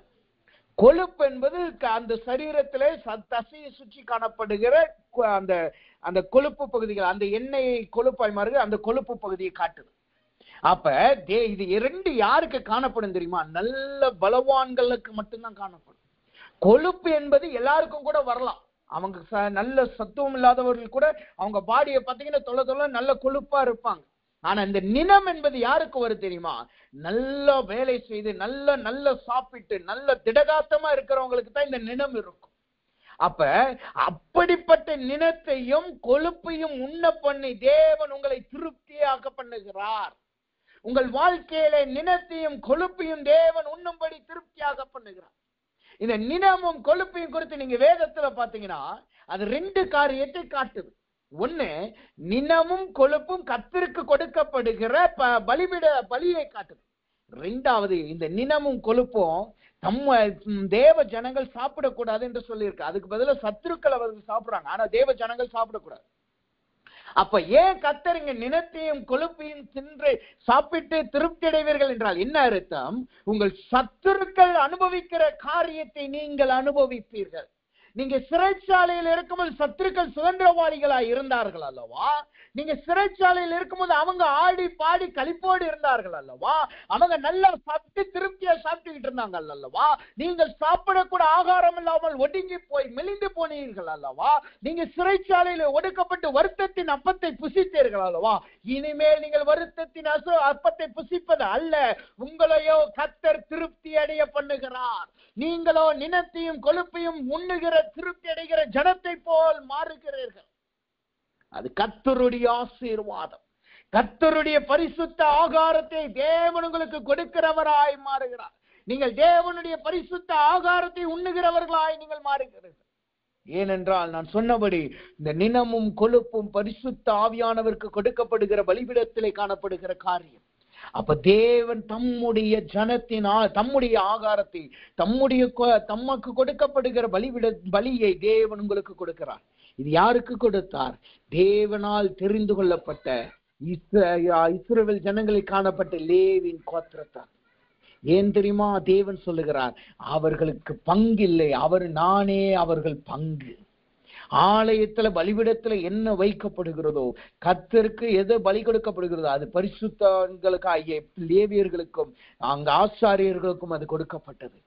Speaker 1: கொழுப்பு என்பது அந்த சரீரத்திலே தசையை சுற்றி காணப்படுகிற அந்த அந்த கொழுப்பு பகுதிகள், அந்த எண்ணெயை கொழுப்பாய் மாறுகிற அந்த கொழுப்பு பகுதியை காட்டுது. அப்ப இது 2 யாருக்கு காணப்படும் தெரியுமா? நல்ல பலவான்களுக்கு மட்டும்தான் காணப்படும். கொழுப்பு என்பது எல்லாருக்கும் கூட வரலாம். அவங்க நல்ல சத்துவம் இல்லாதவர்கள் கூட அவங்க பாடியை பார்த்தீங்கன்னா தொலை நல்ல கொழுப்பா இருப்பாங்க. ஆனா இந்த நிலம் என்பது யாருக்கு வரும் தெரியுமா? நல்ல வேலை செய்து நல்ல சாப்பிட்டு நல்ல திடகாத்தமா இருக்கிறவங்களுக்கு தான் இந்த நிலம் இருக்கும். அப்ப அப்படிப்பட்ட நிலத்தையும் கொழுப்பையும் உண்ண பண்ணி தேவன் உங்களை திருப்தியாக பண்ணுகிறார். உங்கள் வாழ்க்கையில நிலத்தையும் கொழுப்பையும் தேவன் உண்ணும்படி திருப்தியாக பண்ணுகிறார். இந்த நிலமும் கொழுப்பையும் குறித்து நீங்க வேதத்துல பாத்தீங்கன்னா அது 2 காரியத்தை காட்டுது. ஒண்ணு, நிலமும் கொழுப்பும் கர்த்தருக்கு கொடுக்கப்படுகிற பலியை காட்டுது. 2வது, இந்த நிலமும் கொழுப்பும் தேவ ஜனங்கள் சாப்பிடக்கூடாது என்று சொல்லியிருக்கு. அதுக்கு பதிலா சத்துருக்கள் அவர்கள் சாப்பிடுறாங்க, ஆனா தேவ ஜனங்கள் சாப்பிடக்கூடாது. அப்ப ஏன் கர்த்தர் இங்க நிலத்தையும் கொழுப்பையும் தின்று சாப்பிட்டு திருப்தி அடைவீர்கள் என்றால் என்ன அர்த்தம்? உங்கள் சத்துருக்கள் அனுபவிக்கிற காரியத்தை நீங்கள் அனுபவிப்பீர்கள். நீங்க சிறைச்சாலையில் இருக்கும்போது சத்துருக்கள் சுதந்திரவாதிகளாய் இருந்தார்கள் அல்லவா? நீங்க சிறைச்சாலையில் இருக்கும்போது அவங்க ஆடி பாடி களிப்போடு இருந்தார்கள் அல்லவா? அவங்க நல்லா சாப்பிட்டு திருப்தியா சாப்பிட்டுக்கிட்டு இருந்தாங்க அல்லவா? நீங்கள் சாப்பிடக்கூட ஆகாரம் இல்லாமல் ஒடுங்கி போய் மெலிந்து போனீர்கள் அல்லவா? நீங்க சிறைச்சாலையில ஒடுக்கப்பட்டு வருத்தத்தின் அப்பத்தை புசித்தீர்கள் அல்லவா? இனிமேல் நீங்கள் வருத்தத்தின் அப்பத்தை புசிப்பது அல்ல, உங்களையோ கர்த்தர் திருப்தி அடைய பண்ணுகிறார். நீங்களோ நினத்தையும் கொழுப்பையும் உண்ணுகிற திருப்தி அடைகிற ஜனத்தை போல் மாறுகிறீர்கள். அது கர்த்தருடைய ஆசீர்வாதம். கர்த்தருடைய பரிசுத்த ஆகாரத்தை தேவன் உங்களுக்கு கொடுக்கிறவராய் மாறுகிறார். நீங்கள் தேவனுடைய பரிசுத்த ஆகாரத்தை உண்ணுகிறவர்களாய் நீங்கள் மாறுகிறீர்கள். ஏனென்றால் நான் சொன்னபடி இந்த நினமும் கொழுப்பும் பரிசுத்த ஆவியானவருக்கு கொடுக்கப்படுகிற பலிபீடத்திலே காணப்படுகிற காரியம். அப்ப தேவன் தம்முடைய ஜனத்தினால் தம்முடைய ஆகாரத்தை தமக்கு கொடுக்கப்படுகிற பலியை தேவன் உங்களுக்கு கொடுக்கிறார். இது யாருக்கு கொடுத்தார்? தேவனால் தெரிந்து கொள்ளப்பட்ட இஸ்ரவேல் ஜனங்களில் காணப்பட்ட லேவியின் கோத்திரத்தார். ஏன் தெரியுமா? தேவன் சொல்லுகிறார், அவர்களுக்கு பங்கில்லை, நானே அவர்கள் பங்கு. ஆலயத்துல பலிபீடத்துல என்ன வைக்கப்படுகிறதோ, கர்த்தருக்கு எது பலி கொடுக்கப்படுகிறதோ அது பரிசுத்தங்களுக்காகிய லேவியர்களுக்கும் அங்க ஆசாரியர்களுக்கும் அது கொடுக்கப்பட்டது.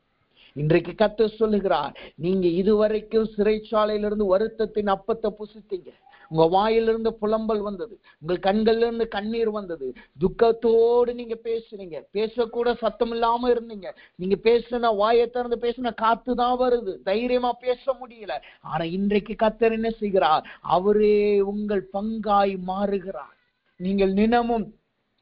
Speaker 1: இன்றைக்கு கர்த்தர் சொல்லுகிறார், நீங்க இதுவரைக்கும் சிறைச்சாலையிலிருந்து வருத்தத்தின் அப்பத்தை புசித்தீங்க. உங்க வாயிலிருந்து புலம்பல் வந்தது, உங்கள் கண்கள்ல இருந்து கண்ணீர் வந்தது, துக்கத்தோடு நீங்க பேசுறீங்க, பேசக்கூட சத்தம் இல்லாம இருந்தீங்க. நீங்க பேசுனா வாயை திறந்து பேசுனா காத்துதான் வருது, தைரியமா பேச முடியல. ஆனா இன்றைக்கு கர்த்தர் என்ன செய்கிறார்? அவரே உங்கள் பங்காய் மாறுகிறார். நீங்கள் நினமும்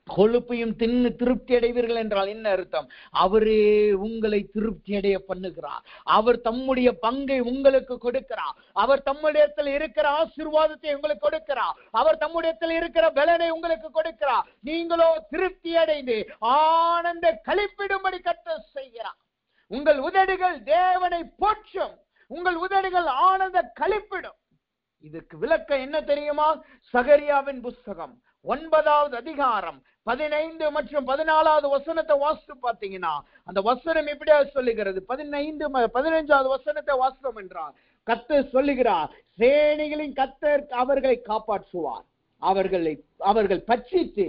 Speaker 1: கொழுப்பையும் தின்னு திருப்தி அடைவீர்கள் என்றால் என்ன அர்த்தம்? அவரே உங்களை திருப்தி அடைய பண்ணுகிறார். அவர் தம்முடைய பங்கை உங்களுக்கு கொடுக்கிறார். அவர் தம்முடையத்தில் இருக்கிற ஆசீர்வாதத்தை உங்களுக்கு கொடுக்கிறார். அவர் தம்முடையத்தில் இருக்கிற பலனை உங்களுக்கு கொடுக்கிறார். நீங்களோ திருப்தி அடைந்து ஆனந்த களிப்பிடும்படி கர்த்தர் செய்கிறார். உங்கள் உதடுகள் தேவனை போற்றும், உங்கள் உதடுகள் ஆனந்த களிப்பிடும். இதுக்கு விளக்கம் என்ன தெரியுமா? சகரியாவின் புஸ்தகம் 9வது அதிகாரம் 15 மற்றும் 14வது வசனத்தை வாசித்து பார்த்தீங்கன்னா அந்த வசனம் இப்படியா சொல்லுகிறது. 15வது வசனத்தை வாசித்தோம் என்றால் கர்த்தர் சொல்லுகிறார், சேனைகளின் கர்த்தர் அவர்களை காப்பாற்றுவார். அவர்கள் பட்சித்து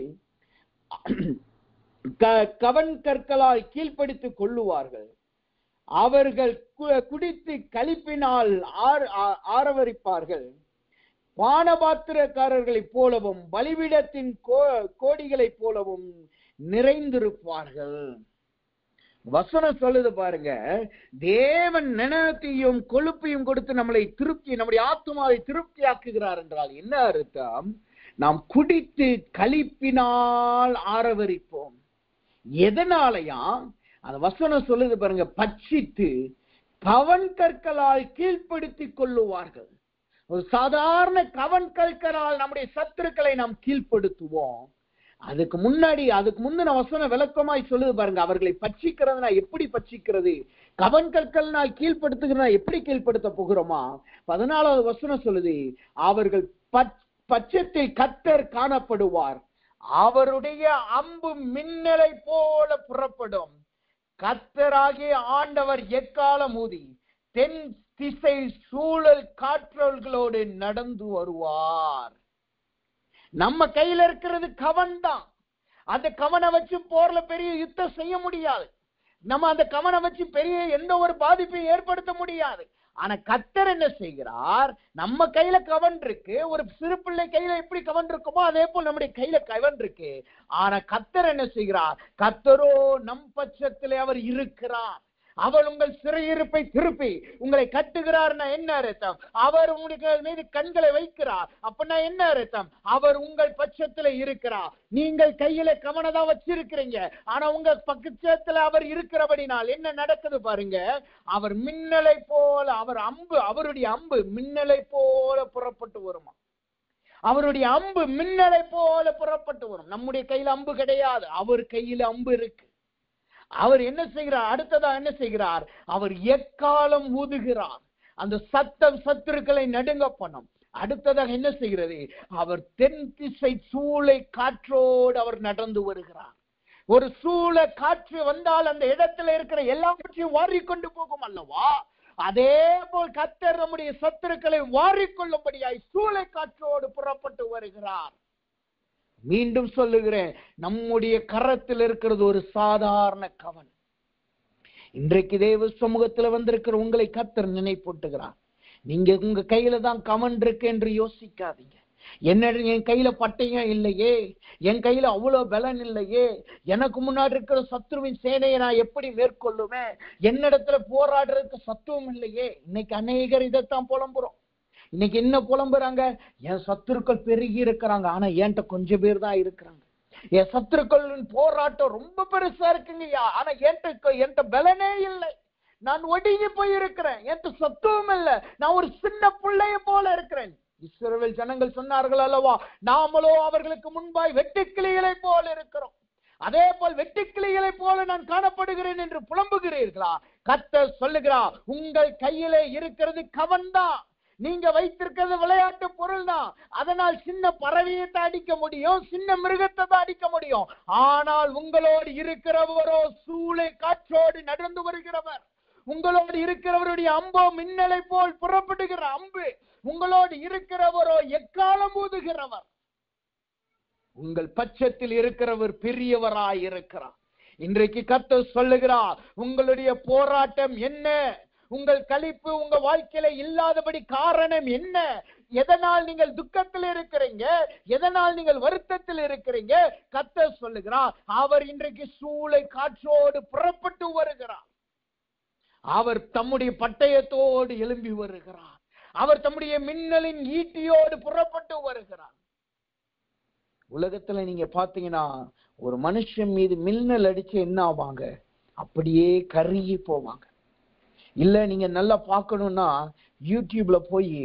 Speaker 1: கவன் கற்களால் கீழ்ப்படுத்திக் கொள்ளுவார்கள். அவர்கள் குடித்து களிப்பினால் ஆரவரிப்பார்கள். பானபாத்திரக்காரர்களைப் போலவும் பலிபீடத்தின் கோடிகளைப் போலவும் நிறைந்திருப்பார்கள். வசனம் சொல்லுது பாருங்க, தேவன் நினத்தையும் கொழுப்பையும் கொடுத்து நம்முடைய ஆத்துமாவை திருப்தி ஆக்குகிறார் என்றால் என்ன அர்த்தம்? நாம் குடித்து களிப்பினால் ஆரவரிப்போம். எதனாலயா? அந்த வசனம் சொல்லுது பாருங்க, பட்சித்து கவன் கற்களால் கீழ்ப்படுத்திக் கொள்ளுவார்கள். ஒரு சாதாரண கவன் கற்களால் நம்முடைய சத்துருக்களை நாம் கீழ்ப்படுத்துவோம். அதுக்கு முந்தின வசனம் விளக்கமாய் சொல்லுது பாருங்க, அவர்களை பட்சிக்கிறதுனா எப்படி பட்சிக்கிறது, கவன் கற்கள்னால் கீழ்ப்படுத்துகிறதா எப்படி கீழ்ப்படுத்த போகிறோமா? 14வது வசனம் சொல்லுது, அவர்கள் பட்சத்தில் கர்த்தர் காணப்படுவார். அவருடைய அம்பு மின்னலை போல புறப்படும். கர்த்தராகிய ஆண்டவர் எக்காலம் ஊதி தென் திசை சூழல் காற்றல்களோடு நடந்து வருவார். நம்ம கையில இருக்கிறது கவன் தான். அந்த கவனை வச்சு போர்ல பெரிய யுத்தம் செய்ய முடியாது. நம்ம அந்த கவனை வச்சு பெரிய எந்த ஒரு பாதிப்பையும் ஏற்படுத்த முடியாது. ஆனா கர்த்தர் என்ன செய்கிறார்? நம்ம கையில கவன் இருக்கு. ஒரு சிறு பிள்ளை கையில எப்படி கவன் இருக்குமோ அதே போல் நம்முடைய கையில கவன் இருக்கு. ஆனா கர்த்தர் என்ன செய்கிறார்? கர்த்தரோ நம் பட்சத்திலே அவர் இருக்கிறார். அவர் உங்கள் சிறையிருப்பை திருப்பி உங்களை கட்டுகிறார்னா என்ன அர்த்தம்? அவர் உங்கள் மீது கண்களை வைக்கிறார். அப்படின்னா என்ன அர்த்தம்? அவர் உங்கள் பட்சத்துல இருக்கிறார். நீங்கள் கையில கவனதான் வச்சிருக்கிறீங்க, ஆனா உங்க பட்சத்துல அவர் இருக்கிறபடினால் என்ன நடக்குது பாருங்க. அவர் மின்னலை போல, அவருடைய அம்பு மின்னலை போல புறப்பட்டு வருமா. அவருடைய அம்பு மின்னலை போல புறப்பட்டு வரும். நம்முடைய கையில அம்பு கிடையாது, அவர் கையில அம்பு இருக்கு. அவர் என்ன செய்கிறார்? அடுத்ததா என்ன செய்கிறார்? அவர் எக்காலம் ஊதுகிறார். அந்த சத்தம் சத்துருக்களை நடுங்க பண்ணும். அடுத்ததாக என்ன செய்கிறது? அவர் தென் திசை சூளை காற்றோடு அவர் நடந்து வருகிறார். ஒரு சூளை காற்று வந்தால் அந்த இடத்துல இருக்கிற எல்லாவற்றையும் வாரிக்கொண்டு போகும் அல்லவா? அதே போல் கர்த்தர் நம்முடைய சத்துருக்களை வாரிக்கொள்ளும்படியாய் சூளை காற்றோடு புறப்பட்டு வருகிறார். மீண்டும் சொல்லுகிறேன், நம்முடைய கரத்தில் இருக்கிறது ஒரு சாதாரண கவன். இன்றைக்கு தேவ சமூகத்துல வந்திருக்கிற உங்களை கர்த்தர் நினைப்பூட்டுகிறார். நீங்க உங்க கையில தான் கவன் இருக்கு என்று யோசிக்காதீங்க. என்ன, என் கையில பட்டயம் இல்லையே, என் கையில அவ்வளவு பலன் இல்லையே, எனக்கு முன்னாடி இருக்கிற சத்ருவின் சேனையை நான் எப்படி மேற்கொள்ளுவேன், என்னிடத்துல போராடுறதுக்கு சத்துவம் இல்லையே. இன்னைக்கு அநேகர் இதைத்தான் புலம்புறோம். இன்னைக்கு என்ன புலம்புறாங்க? என் சத்துருக்கள் பெருகி இருக்கிறாங்க, ஆனா என்கிட்ட கொஞ்சம் பேர் தான் இருக்கிறாங்க. என் சத்துருக்களின் போராட்டம் ரொம்ப பெருசா இருக்குங்கய்யா, ஆனா என்கிட்ட பலனே இல்லை. நான் ஒடுங்கி போயிருக்கிறேன், என்கிட்ட சத்துவம் இல்லை, நான் ஒரு சின்ன பிள்ளைய போல இருக்கிறேன். இஸ்ரவேல் ஜனங்கள் சொன்னார்கள் அல்லவா, நாமளோ அவர்களுக்கு முன்பாய் வெட்டுக்கிளிகளை போல இருக்கிறோம், அதே போல் வெட்டுக்கிளிகளை போல நான் காணப்படுகிறேன் என்று புலம்புகிறீர்களா? கர்த்தர் சொல்லுகிறார், உங்கள் கையிலே இருக்கிறது கவன் தான். நீங்க வைத்திருக்கிறது விளையாட்டு பொருள் தான். அதனால் சின்ன பறவையை தான் அடிக்க முடியும், சின்ன மிருகத்தை தான் அடிக்க முடியும். ஆனால் உங்களோடு இருக்கிறவரோ சூளை காற்றோடு நடந்து வருகிறவர். உங்களோடு இருக்கிறவருடைய அம்போ மின்னலை போல் புறப்படுகிற அம்பு. உங்களோடு இருக்கிறவரோ எக்காலம் ஊதுகிறவர். உங்கள் பட்சத்தில் இருக்கிறவர் பெரியவராய் இருக்கிறார். இன்றைக்கு கர்த்தர் சொல்லுகிறார், உங்களுடைய போராட்டம் என்ன? உங்கள் களிப்பு உங்க வாழ்க்கையில இல்லாதபடி காரணம் என்ன? எதனால் நீங்கள் துக்கத்தில் இருக்கிறீங்க? எதனால் நீங்கள் வருத்தத்தில் இருக்கிறீங்க? கர்த்தர் சொல்லுகிறார், அவர் இன்றைக்கு சூளை காற்றோடு புறப்பட்டு வருகிறார். அவர் தம்முடைய பட்டயத்தோடு எழும்பி வருகிறார். அவர் தம்முடைய மின்னலின் ஈட்டியோடு புறப்பட்டு வருகிறார். உலகத்துல நீங்க பாத்தீங்கன்னா, ஒரு மனுஷன் மீது மின்னல் அடிச்சு என்ன ஆவாங்க? அப்படியே கருகி போவாங்க. இல்ல, நீங்க நல்லா பார்க்கணும்னா யூடியூப்ல போய்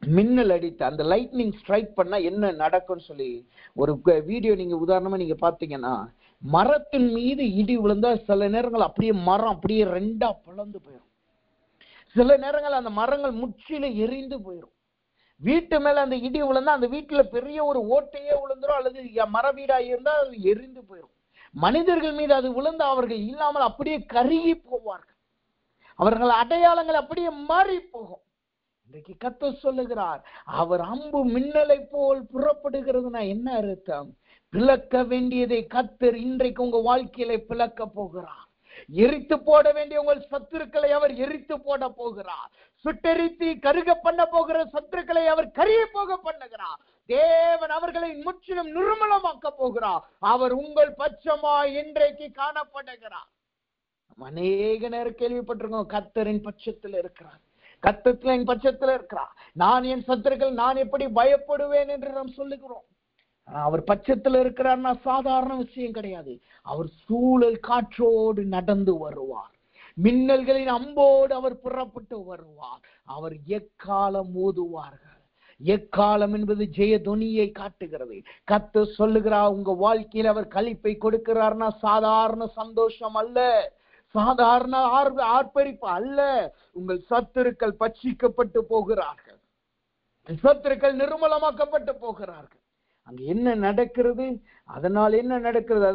Speaker 1: மின்னல் அடித்து அந்த லைட்னிங் ஸ்ட்ரைக் பண்ணா என்ன நடக்கும்னு சொல்லி ஒரு வீடியோ நீங்க உதாரணமா நீங்க பாத்தீங்கன்னா, மரத்தின் மீது இடி விழுந்தா சில நேரங்கள் அப்படியே மரம் அப்படியே ரெண்டா பிளந்து போயிடும். சில நேரங்கள் அந்த மரங்கள் முற்றில எரிந்து போயிடும். வீட்டு மேல அந்த இடி விழுந்தா அந்த வீட்டுல பெரிய ஒரு ஓட்டையே விழுந்துரும், அல்லது மர வீடா இருந்தா அது எரிந்து போயிடும். மனிதர்கள் மீது அது விழுந்தா அவர்கள் இல்லாமல் அப்படியே கருகி போவார்கள். அவர்கள் அடையாளங்கள் அப்படியே மாறி போகும். இன்றைக்கு கர்த்தர் சொல்லுகிறார், அவர் அம்பு மின்னலை போல் புறப்படுகிறதுனா என்ன அர்த்தம்? பிளக்க வேண்டியதை கர்த்தர் இன்றைக்கு உங்க வாழ்க்கையில பிளக்க போகிறார். எரித்து போட வேண்டிய உங்கள் சத்துருக்களை அவர் எரித்து போட போகிறார். சுட்டெரித்து கருக பண்ண போகிற சத்துருக்களை அவர் கரிய போக பண்ணுகிறார். தேவன் அவர்களை முற்றிலும் நிர்மலமாக்க போகிறார். அவர் உங்கள் பட்சமாய் இன்றைக்கு காணப்படுகிறார். அநேக நேரம் கேள்விப்பட்டிருக்கோம், கர்த்தரின் பட்சத்தில் இருக்கிறார், கர்த்தரின் பட்சத்தில் இருக்கிறார். நான் என் சத்துருக்கள் நான் எப்படி பயப்படுவேன் என்று நாம் சொல்லுகிறோம். அவர் பட்சத்தில் இருக்கிறார்னா சாதாரண விஷயம் கிடையாது. அவர் சூழல் காற்றோடு நடந்து வருவார். மின்னல்களின் அம்போடு அவர் புறப்பட்டு வருவார். அவர் எக்காலம் ஓதுவார்கள். எக்காலம் என்பது ஜெயதுனியை காட்டுகிறது. கர்த்தர் சொல்லுகிறார், உங்க வாழ்க்கையில் அவர் களிப்பை கொடுக்கிறார்னா சாதாரண சந்தோஷம் அல்ல, சாதாரண ஆர்ப்பரிப்பு அல்ல. உங்கள் சத்துருக்கள் பட்சிக்கப்பட்டு போகிறார்கள், சத்துருக்கள் நிர்மலமாக்கப்பட்டு போகிறார்கள். அங்க என்ன நடக்கிறது? அதனால் என்ன நடக்கிறது?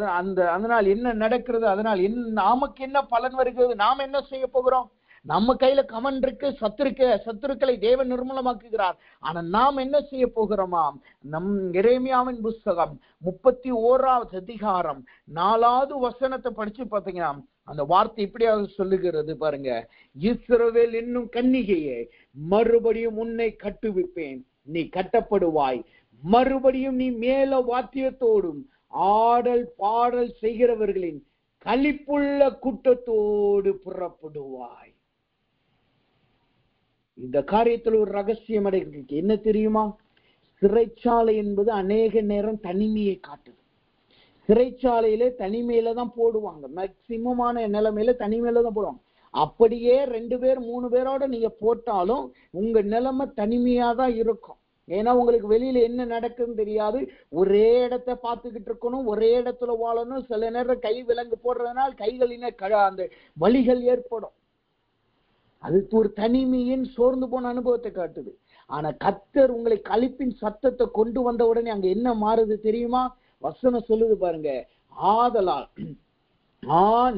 Speaker 1: அதனால் என்ன நடக்கிறது? அதனால் நமக்கு என்ன பலன் வருகிறது? நாம் என்ன செய்ய போகிறோம்? நம்ம கையில கமன் இருக்கு, சத்துருக்களை தேவன் நிர்மூலமாக்குகிறார். ஆனா நாம் என்ன செய்ய போகிறோமாம்? நம் எரேமியாவின் புஸ்தகம் 31வது அதிகாரம் 4வது வசனத்தை படிச்சு பார்த்தீங்கன்னா அந்த வார்த்தை இப்படியாக சொல்லுகிறது பாருங்க. இஸ்ரவேல் என்னும் கன்னிகையே, மறுபடியும் உன்னை கட்டுவிப்பேன், நீ கட்டப்படுவாய். மறுபடியும் நீ மேல வாத்தியத்தோடும் ஆடல் பாடல் செய்கிறவர்களின் களிப்புள்ள கூட்டத்தோடு புறப்படுவாய். இந்த காரியத்தில் ஒரு ரகசியம் அடைகிறது. என்ன தெரியுமா? சிறைச்சாலை என்பது அநேக நேரம் தனிமையை காட்டுது. சிறைச்சாலையில தனிமையில தான் போடுவாங்க. மேக்சிமமான நிலைமையில தனிமையில தான் போடுவாங்க. அப்படியே 2 பேர் 3 பேரோட நீங்க போட்டாலும் உங்க நிலைமை தனிமையா தான் இருக்கும். ஏன்னா உங்களுக்கு வெளியில என்ன நடக்குன்னு தெரியாது. ஒரே இடத்தை பார்த்துக்கிட்டு இருக்கணும், ஒரே இடத்துல வாழணும். சில நேரம் கை விலங்கு போடுறதுனால கைகளின அந்த வலிகள் ஏற்படும். அது ஒரு தனிமையின் சோர்ந்து போன அனுபவத்தை காட்டுது. ஆனா கர்த்தர் உங்களை களிப்பின் சத்தத்தை கொண்டு வந்த உடனே அங்க என்ன மாறுது தெரியுமா? வசனம் சொல்லுது பாருங்க, ஆதலால்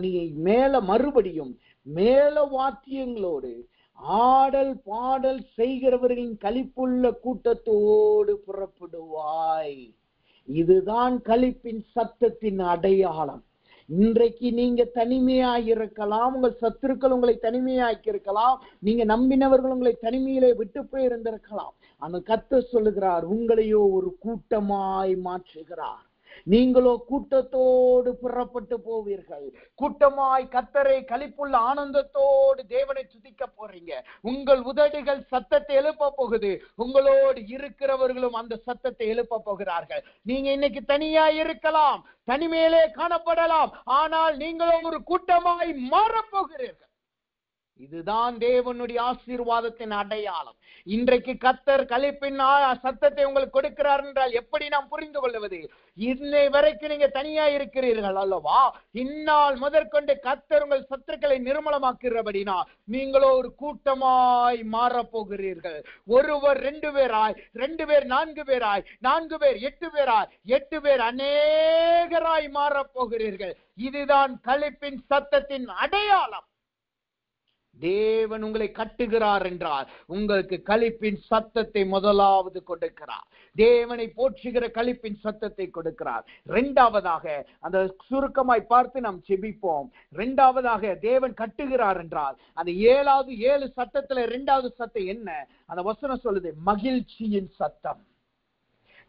Speaker 1: நீ மேல மறுபடியும் மேல வாத்தியங்களோடு ஆடல் பாடல் செய்கிறவர்களின் களிப்புள்ள கூட்டத்தோடு புறப்படுவாய். இதுதான் களிப்பின் சத்தத்தின் அடையாளம். இன்றைக்கு நீங்க தனிமையாய் இருக்கலாம், உங்கள் சத்துருக்கள் உங்களை தனிமையாக்கி இருக்கலாம், நீங்க நம்பினவர்கள் உங்களை தனிமையிலே விட்டு போயிருந்திருக்கலாம். ஆனால் கர்த்தர் சொல்லுகிறார், உங்களையோ ஒரு கூட்டமாய் மாற்றுகிறார். நீங்களோ கூட்டத்தோடு புறப்பட்டு போவீர்கள். கூட்டமாய் கர்த்தரை களிப்புள்ள ஆனந்தத்தோடு தேவனை துதிக்க போறீங்க. உங்கள் உதடுகள் சத்தத்தை எழுப்ப போகுது. உங்களோடு இருக்கிறவர்களும் அந்த சத்தத்தை எழுப்ப போகிறார்கள். நீங்க இன்னைக்கு தனியா இருக்கலாம், தனிமையிலே காணப்படலாம், ஆனால் நீங்களும் ஒரு கூட்டமாய் மாறப்போகிறீர்கள். இதுதான் தேவனுடைய ஆசீர்வாதத்தின் அடையாளம். இன்றைக்கு கர்த்தர் களிப்பின் சத்தத்தை உங்களுக்கு கொடுக்கிறார் என்றால் எப்படி நாம் புரிந்து கொள்வது? இன்னை வரைக்கும் நீங்க தனியா இருக்கிறீர்கள் அல்லவா? இந்நாள் முதற்கொண்டு கர்த்தர் உங்கள் சத்துருக்களை நிர்மலமாக்குகிறபடினா நீங்களோ ஒரு கூட்டமாய் மாறப்போகிறீர்கள். ஒருவர் 2 பேராய், 2 பேர் 4 பேராய், 4 பேர் 8 பேராய், 8 பேர் அநேகராய் மாறப்போகிறீர்கள். இதுதான் களிப்பின் சத்தத்தின் அடையாளம். தேவன் உங்களை கட்டுகிறார் என்றால் உங்களுக்கு களிப்பின் சத்தத்தை முதலாவது கொடுக்கிறார். தேவனை போற்றுகிற களிப்பின் சத்தத்தை கொடுக்கிறார். 2வதாக அந்த சுருக்கமாய் பார்த்து நாம் செபிப்போம். 2வதாக தேவன் கட்டுகிறார் என்றால் அந்த 7 சத்தத்துல 2வது சத்தம் என்ன? அந்த வசனம் சொல்லுது, மகிழ்ச்சியின் சத்தம்.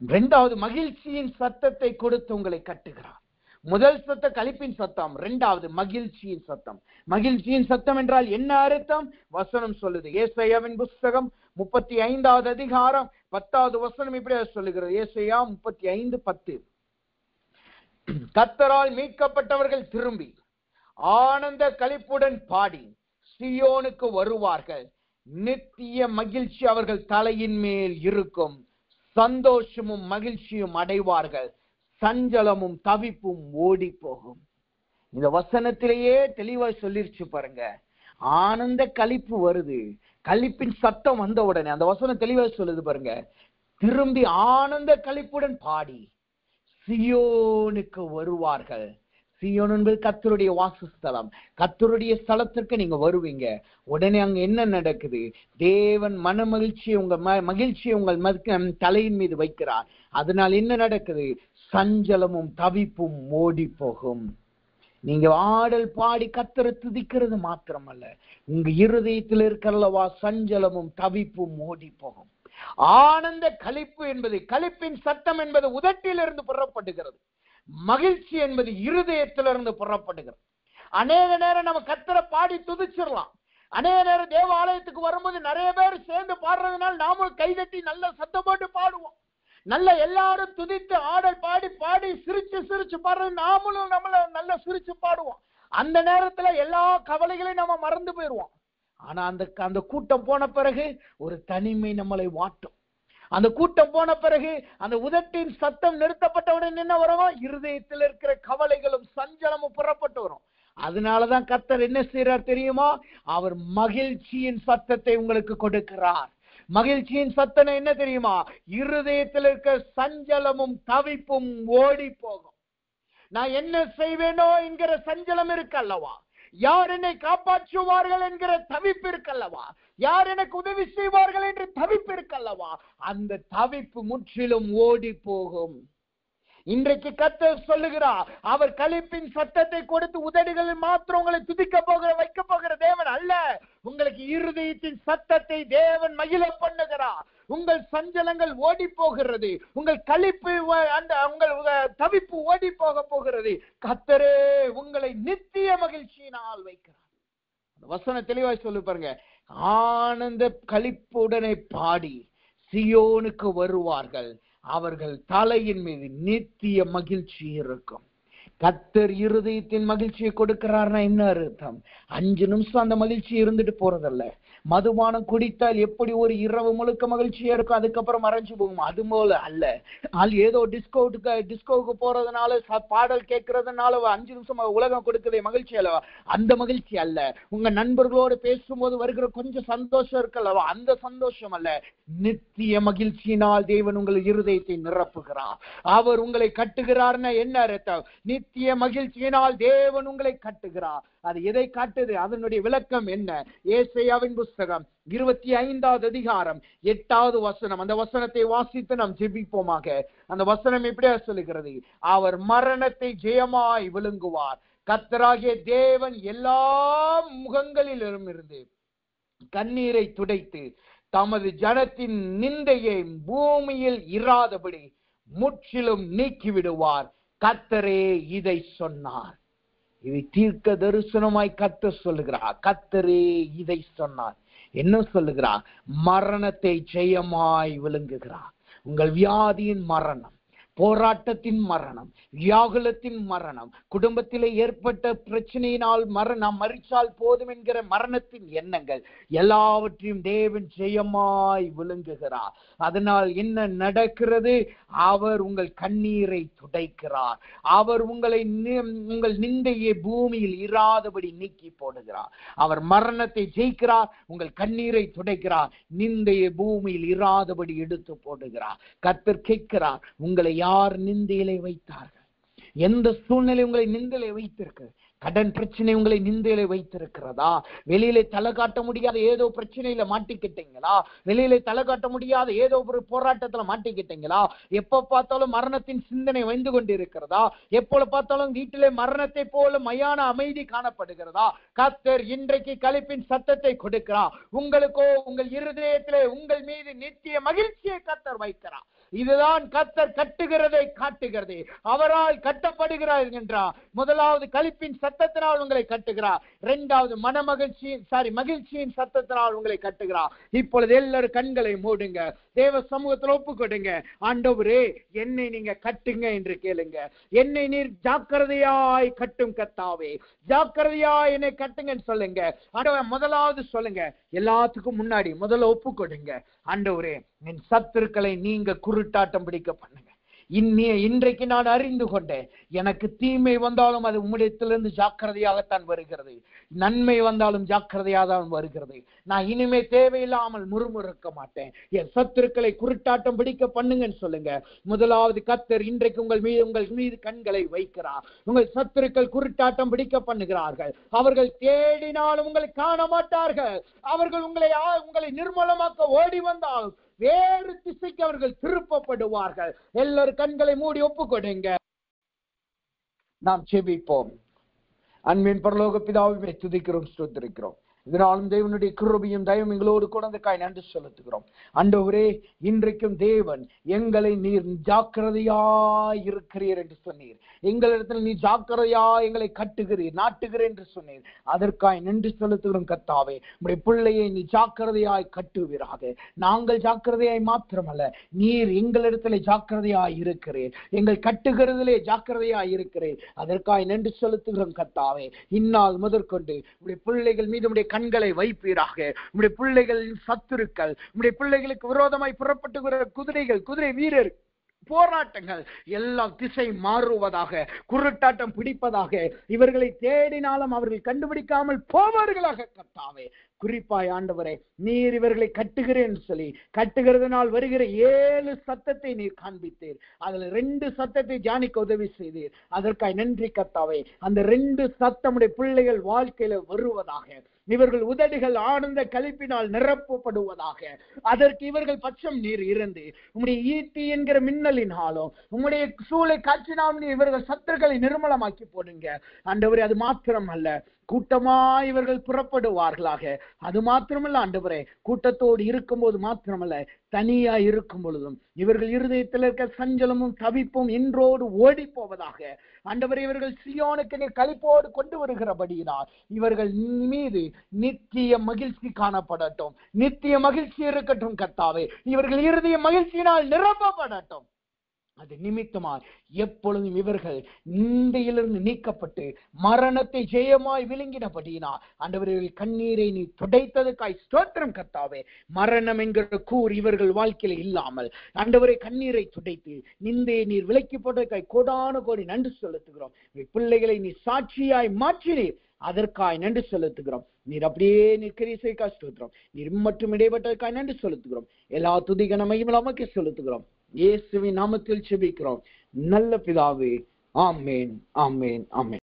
Speaker 1: 2வது மகிழ்ச்சியின் சத்தத்தை கொடுத்து உங்களை கட்டுகிறார். முதல் சத்த களிப்பின் சத்தம், 2வது மகிழ்ச்சியின் சத்தம். மகிழ்ச்சியின் சத்தம் என்றால் என்ன அர்த்தம்? வசனம் சொல்லுது. ஏசாயாவின் புஸ்தகம் 35வது அதிகாரம் 10வது வசனம் இப்படி சொல்லுகிறது. ஏசாயா 35:10. கர்த்தரால் மீட்கப்பட்டவர்கள் திரும்பி ஆனந்த களிப்புடன் பாடி சீயோனுக்கு வருவார்கள். நித்திய மகிழ்ச்சி அவர்கள் தலையின் மேல் இருக்கும். சந்தோஷமும் மகிழ்ச்சியும் அடைவார்கள். சஞ்சலமும் தவிப்பும் ஓடி போகும். இந்த வசனத்திலேயே தெளிவாய் சொல்லிருச்சு பாருங்க. ஆனந்த களிப்பு வருது. களிப்பின் சத்தம் வந்த உடனே அந்த வசனம் தெளிவாய் சொல்லுது பாருங்க, திரும்பி ஆனந்த களிப்புடன் பாடி சீயோனுக்கு வருவார்கள். சீயோன் என்பது கர்த்தருடைய வாசஸ்தலம். கர்த்தருடைய ஸ்தலத்திற்கு நீங்க வருவீங்க. உடனே அங்க என்ன நடக்குது? தேவன் மன மகிழ்ச்சியை உங்கள் தலையின் மீது வைக்கிறார். அதனால் என்ன நடக்குது? சஞ்சலமும் தவிப்பும் ஓடி போகும். நீங்க ஆடல் பாடி கர்த்தரை துதிக்கிறது மாத்திரமல்ல, உங்க இருதயத்தில் இருக்கிறல்லவா சஞ்சலமும் தவிப்பும் ஓடி போகும். ஆனந்த களிப்பு என்பது, களிப்பின் சத்தம் என்பது உதட்டிலிருந்து புறப்படுகிறது. மகிழ்ச்சி என்பது இருதயத்திலிருந்து புறப்படுகிறது. அநேக நேரம் நம்ம கர்த்தரை பாடி துதிச்சிடலாம். அநேக நேரம் தேவாலயத்துக்கு வரும்போது நிறைய பேர் சேர்ந்து பாடுறதுனால நாமும் கைதட்டி நல்ல சத்தம் போட்டு பாடுவோம். நல்ல எல்லாரும் துதித்து ஆடல் பாடி பாடி சிரிச்சு சிரிச்சு பாடுறது, நாமளும் நம்மள நல்ல சிரிச்சு பாடுவோம். அந்த நேரத்துல எல்லா கவலைகளையும் நம்ம மறந்து போயிடுவோம். ஆனா அந்த கூட்டம் போன பிறகு ஒரு தனிமை நம்மளை வாட்டும். அந்த கூட்டம் போன பிறகு அந்த உதட்டின் சத்தம் நிறுத்தப்பட்டவுடன் என்ன வரும்? இருதயத்தில் இருக்கிற கவலைகளும் சஞ்சலமும் புறப்பட்டு வரும். அதனாலதான் கர்த்தர் என்ன செய்யறார் தெரியுமா? அவர் மகிழ்ச்சியின் சத்தத்தை உங்களுக்கு கொடுக்கிறார். மகிழ்ச்சியின் சத்தம் என்ன தெரியுமா? இருதயத்தில் இருக்க சஞ்சலமும் தவிப்பும் ஓடி போகும். நான் என்ன செய்வேனோ என்கிற சஞ்சலம் இருக்கு அல்லவா? யார் என்னை காப்பாற்றுவார்கள் என்கிற தவிப்பு இருக்கல்லவா? யார் எனக்கு உதவி செய்வார்கள் என்று தவிப்பு இருக்கல்லவா? அந்த தவிப்பு முற்றிலும் ஓடி போகும். இன்றைக்கு கர்த்தர் சொல்லுகிறார், அவர் களிப்பின் சத்தத்தை கொடுத்து உதடுகளில் மாத்திரம் உங்களை துதிக்க போகிற வைக்க போகிற தேவன் அல்ல. உங்களுக்கு இருதயத்தின் சத்தத்தை தேவன் மகிழ பண்ணுகிறார். உங்கள் சஞ்சலங்கள் ஓடி போகிறது. உங்கள் களிப்பு உங்கள் தவிப்பு ஓடி போகிறது. கர்த்தரே உங்களை நித்திய மகிழ்ச்சியினால் வைக்கிறார். வசனம் தெளிவாய் சொல்லு பாருங்க. ஆனந்த களிப்புடனே பாடி சீயோனுக்கு வருவார்கள். அவர்கள் தலையின் மீது நித்திய மகிழ்ச்சி இருக்கும். கர்த்தர் இருதயத்தின் மகிழ்ச்சியை கொடுக்கிறார்னா என்ன அர்த்தம்? 5 நிமிஷம் அந்த மகிழ்ச்சி இருந்துட்டு போறதல்ல. மதுபானம் குடித்தால் எப்படி ஒரு இரவு முழுக்க மகிழ்ச்சியா இருக்கும், அதுக்கப்புறம் மறைஞ்சு போகும், அது போல அல்ல. ஏதோ டிஸ்கோவுக்கு போறதுனால பாடல் கேட்கறதுனால 5 நிமிஷம் உலகம் கொடுக்குதே மகிழ்ச்சி அல்லவா, அந்த மகிழ்ச்சி அல்ல. உங்க நண்பர்களோடு பேசும்போது வருகிற கொஞ்சம் சந்தோஷம் இருக்கல்லவா, அந்த சந்தோஷம் அல்ல. நித்திய மகிழ்ச்சியினால் தேவன் உங்கள் இருதயத்தை நிரப்புகிறார். அவர் உங்களை கட்டுகிறார்னா என்ன அர்த்தம்? நித்திய மகிழ்ச்சியினால் தேவன் உங்களை கட்டுகிறார். அது எதை காட்டுது? அதனுடைய விளக்கம் என்ன? ஏசாயாவின் புஸ்தகம் 25வது அதிகாரம் 8வது வசனம். அந்த வசனத்தை வாசித்து நாம் ஜெபிப்போமாக. அந்த வசனம் எப்படியா சொல்லுகிறது? அவர் மரணத்தை ஜெயமாய் விழுங்குவார். கர்த்தராகிய தேவன் எல்லா முகங்களிலும் இருந்து கண்ணீரை துடைத்து தமது ஜனத்தின் நிந்தையை பூமியில் இராதபடி முற்றிலும் நீக்கிவிடுவார். கர்த்தரே இதை சொன்னார். இதை தீர்க்க தரிசனமாய் கர்த்தர் சொல்லுகிறார். கர்த்தரே இதை சொன்னார். என்ன சொல்லுகிறார்? மரணத்தை ஜெயமாய் விழுங்குகிறார். உங்கள் வியாதியின் மரணம், போராட்டத்தின் மரணம், வியாகுலத்தின் மரணம், குடும்பத்திலே ஏற்பட்ட பிரச்சனையினால் நாம் மரிச்சால் போதும் என்கிற மரணத்தின் எண்ணங்கள் எல்லாவற்றையும் தேவன் ஜெயமாய் விழுங்குகிறார். அதனால் என்ன நடக்கிறது? அவர் உங்கள் கண்ணீரை துடைக்கிறார். அவர் உங்கள் நிந்தையை பூமியில் இராதபடி நீக்கி போடுகிறார். அவர் மரணத்தை ஜெயிக்கிறார், உங்கள் கண்ணீரை துடைக்கிறார், நிந்தையை பூமியில் இராதபடி எடுத்து போடுகிறார். கர்த்தர் கேட்கிறார், உங்களை யார் நிந்தையிலே வைத்தார்கள்? எந்த சூழ்நிலை உங்களை நிந்தையிலே வைத்திருக்கு? கடன் பிரச்சனை உங்களை நிந்தையிலே வைத்திருக்கிறதா? வெளியிலே தலை காட்ட முடியாத ஏதோ பிரச்சனையில மாட்டிக்கிட்டீங்களா? வெளியிலே தலை காட்ட முடியாத ஏதோ ஒரு போராட்டத்துல மாட்டிக்கிட்டீங்களா? எப்ப பார்த்தாலும் மரணத்தின் சிந்தனை வந்து கொண்டிருக்கிறதா? எப்போது பார்த்தாலும் வீட்டிலே மரணத்தை போல மயான அமைதி காணப்படுகிறதா? கர்த்தர் இன்றைக்கு களிப்பின் சத்தத்தை கொடுக்கிறார். உங்களுக்கோ உங்கள் இருதயத்திலே உங்கள் மீது நித்திய மகிழ்ச்சியை கர்த்தர் வைக்கிறார். இதுதான் கர்த்தர் கட்டுகிறதை காட்டுகிறது. அவரால் கட்டப்படுகிறார் என்றார். முதலாவது களிப்பின் சத்தத்தினால் உங்களை கட்டுகிறார். இரண்டாவது மகிழ்ச்சியின் சத்தத்தினால் உங்களை கட்டுகிறார். இப்பொழுது எல்லாரும் கண்களை மூடுங்க, தேவ சமூகத்தில் ஒப்பு கொடுங்க. ஆண்டவரே, என்னை நீங்க கட்டுங்க என்று கேளுங்க. என்னை நீர் ஜாக்கிரதையாய் கட்டும் கர்த்தாவே, ஜாக்கிரதையாய் என்னை கட்டுங்கன்னு சொல்லுங்க. ஆண்டவரே, முதலாவது சொல்லுங்க. எல்லாத்துக்கும் முன்னாடி முதல்ல ஒப்பு கொடுங்க. ஆண்டவரே, என் சத்துருக்களை நீங்க குருட்டாட்டம் பிடிக்க பண்ணுங்க. இன்றைக்கு நான் அறிந்து கொண்டேன், எனக்கு தீமை வந்தாலும் அது உம்மிடத்திலிருந்து ஜாக்கிரதையாகத்தான் வருகிறது, நன்மை வந்தாலும் ஜாக்கிரதையாக தான் வருகிறது. நான் இனிமே தேவையில்லாமல் முறுமுறுக்க மாட்டேன். என் சத்துருக்களை குருட்டாட்டம் பிடிக்க பண்ணுங்கன்னு சொல்லுங்க. முதலாவது கர்த்தர் இன்றைக்கு உங்கள் மீது கண்களை வைக்கிறார். உங்கள் சத்துருக்கள் குருட்டாட்டம் பிடிக்க பண்ணுகிறார்கள். அவர்கள் தேடினாலும் உங்களை காண மாட்டார்கள். அவர்கள் உங்களை நிர்மூலமாக்க ஓடி வந்தால் வேறு திசைக்கு அவர்கள் திருப்பப்படுவார்கள். எல்லாரும் கண்களை மூடி ஒப்பு கொடுங்க. நாம் செபிப்போம். அன்பின் பரலோக பிதாவை துதிக்கிறோம், ஸ்தோத்திரிக்கிறோம். இதனாலும் தேவனுடைய கிருபையும் தயவும் எங்களோடு கொண்டதுக்காய் நன்றி செலுத்துகிறோம். ஆண்டவரே, இன்றைக்கும் தேவன் எங்களை நீர் ஜாக்கிரதையாய் இருக்கிறீர் என்று சொன்னீர். எங்களிடத்தில் நீ ஜாக்கிரதையா எங்களை கட்டுகிறீர், நாட்டுகிறீர் என்று சொன்னீர். அதற்காய் நன்றி செலுத்துகிறோம் கர்த்தாவே. உம்முடைய பிள்ளையை நீ ஜாக்கிரதையாய் கட்டுவீராக. நாங்கள் ஜாக்கிரதையாய் மாத்திரமல்ல, நீர் எங்களிடத்திலே ஜாக்கிரதையாய் இருக்கிறீர், எங்கள் கட்டுகிறதிலே ஜாக்கிரதையாய் இருக்கிறீர். அதற்காய் நன்றி செலுத்துகிறோம் கர்த்தாவே. இந்நாள் முதற்கொண்டு உம்முடைய பிள்ளைகள் மீது உம்முடைய கண்களை வைப்பீராக. உம்முடைய பிள்ளைகளின் சத்துருக்கள், உம்முடைய பிள்ளைகளுக்கு விரோதமாய் புறப்பட்டுகிற குதிரை வீரர் போராட்டங்கள் எல்லாம் திசை மாறுவதாக, குருட்டாட்டம் பிடிப்பதாக, இவர்களை தேடினாலும் அவர்கள் கண்டுபிடிக்காமல் போவார்களாக கர்த்தாவே. குறிப்பாய் ஆண்டவரே, நீர் இவர்களை கட்டுகிறேன் சொல்லி கட்டுகிறதுனால் வருகிற 7 சத்தத்தை நீர் காண்பித்தீர். அதுல 2 சத்தத்தை தியானிக்க உதவி செய்தீர். அதற்காக நன்றி கர்த்தாவே. அந்த 2 சத்தமுடைய பிள்ளைகள் வாழ்க்கையில வருவதாக. இவர்கள் உதடுகள் ஆனந்த களிப்பினால் நிரப்பப்படுவதாக. அதற்கு இவர்கள் பட்சம் நீர் இருந்து உம்முடைய ஈட்டி என்கிற மின்னலினாலும் உம்முடைய சூளை காற்றினாலும் இவர்கள் சத்துருக்களை நிர்மலமாக்கி போடுங்க ஆண்டவரே. அது மாத்திரம் அல்ல, கூட்டமாய் இவர்கள் புறப்படுவார்களாக. அது மாத்திரமல்ல ஆண்டவரே, கூட்டத்தோடு இருக்கும்போது மாத்திரமல்ல, தனியா இருக்கும் பொழுதும் இவர்கள் இருதயத்தில் இருக்க சஞ்சலமும் தவிப்பும் இன்றோடு ஓடி போவதாக. ஆண்டவரே, இவர்கள் சீயோனுக்கு களிப்போடு கொண்டு வருகிறபடியினால் இவர்கள் மீது நித்திய மகிழ்ச்சி காணப்படட்டும், நித்திய மகிழ்ச்சி இருக்கட்டும் கர்த்தாவே. இவர்கள் இருதய மகிழ்ச்சியினால் நிரப்பப்படட்டும். அது நிமித்தமாய் எப்பொழுதும் இவர்கள் நிந்தையிலிருந்து நீக்கப்பட்டு மரணத்தை ஜெயமாய் விழுங்கினபடினா ஆண்டவர்கள் கண்ணீரை நீ துடைத்ததுக்காய் ஸ்தோத்திரம் கர்த்தாவே. மரணம் என்கிற கூர் இவர்கள் வாழ்க்கையில இல்லாமல் ஆண்டவரை கண்ணீரை துடைத்து நிந்தையை நீர் விலக்கி போட்டதுக்காய் கோடான கோடி நன்றி செலுத்துகிறோம். பிள்ளைகளை நீ சாட்சியாய் மாற்றினீர், அதற்காய் நன்றி செலுத்துகிறோம். நீர் அப்படியே நீர் கிரிசைக்காய் ஸ்தோத்திரம். நீர் மட்டும் இடைப்பட்டதற்காய் நன்றி செலுத்துகிறோம். எல்லா துதிகனமையும் நமக்கு செலுத்துகிறோம். இயேசுவின் நாமத்தில் ஜெபிக்கிறோம் நல்ல பிதாவே. ஆமென், ஆமென், ஆமென்.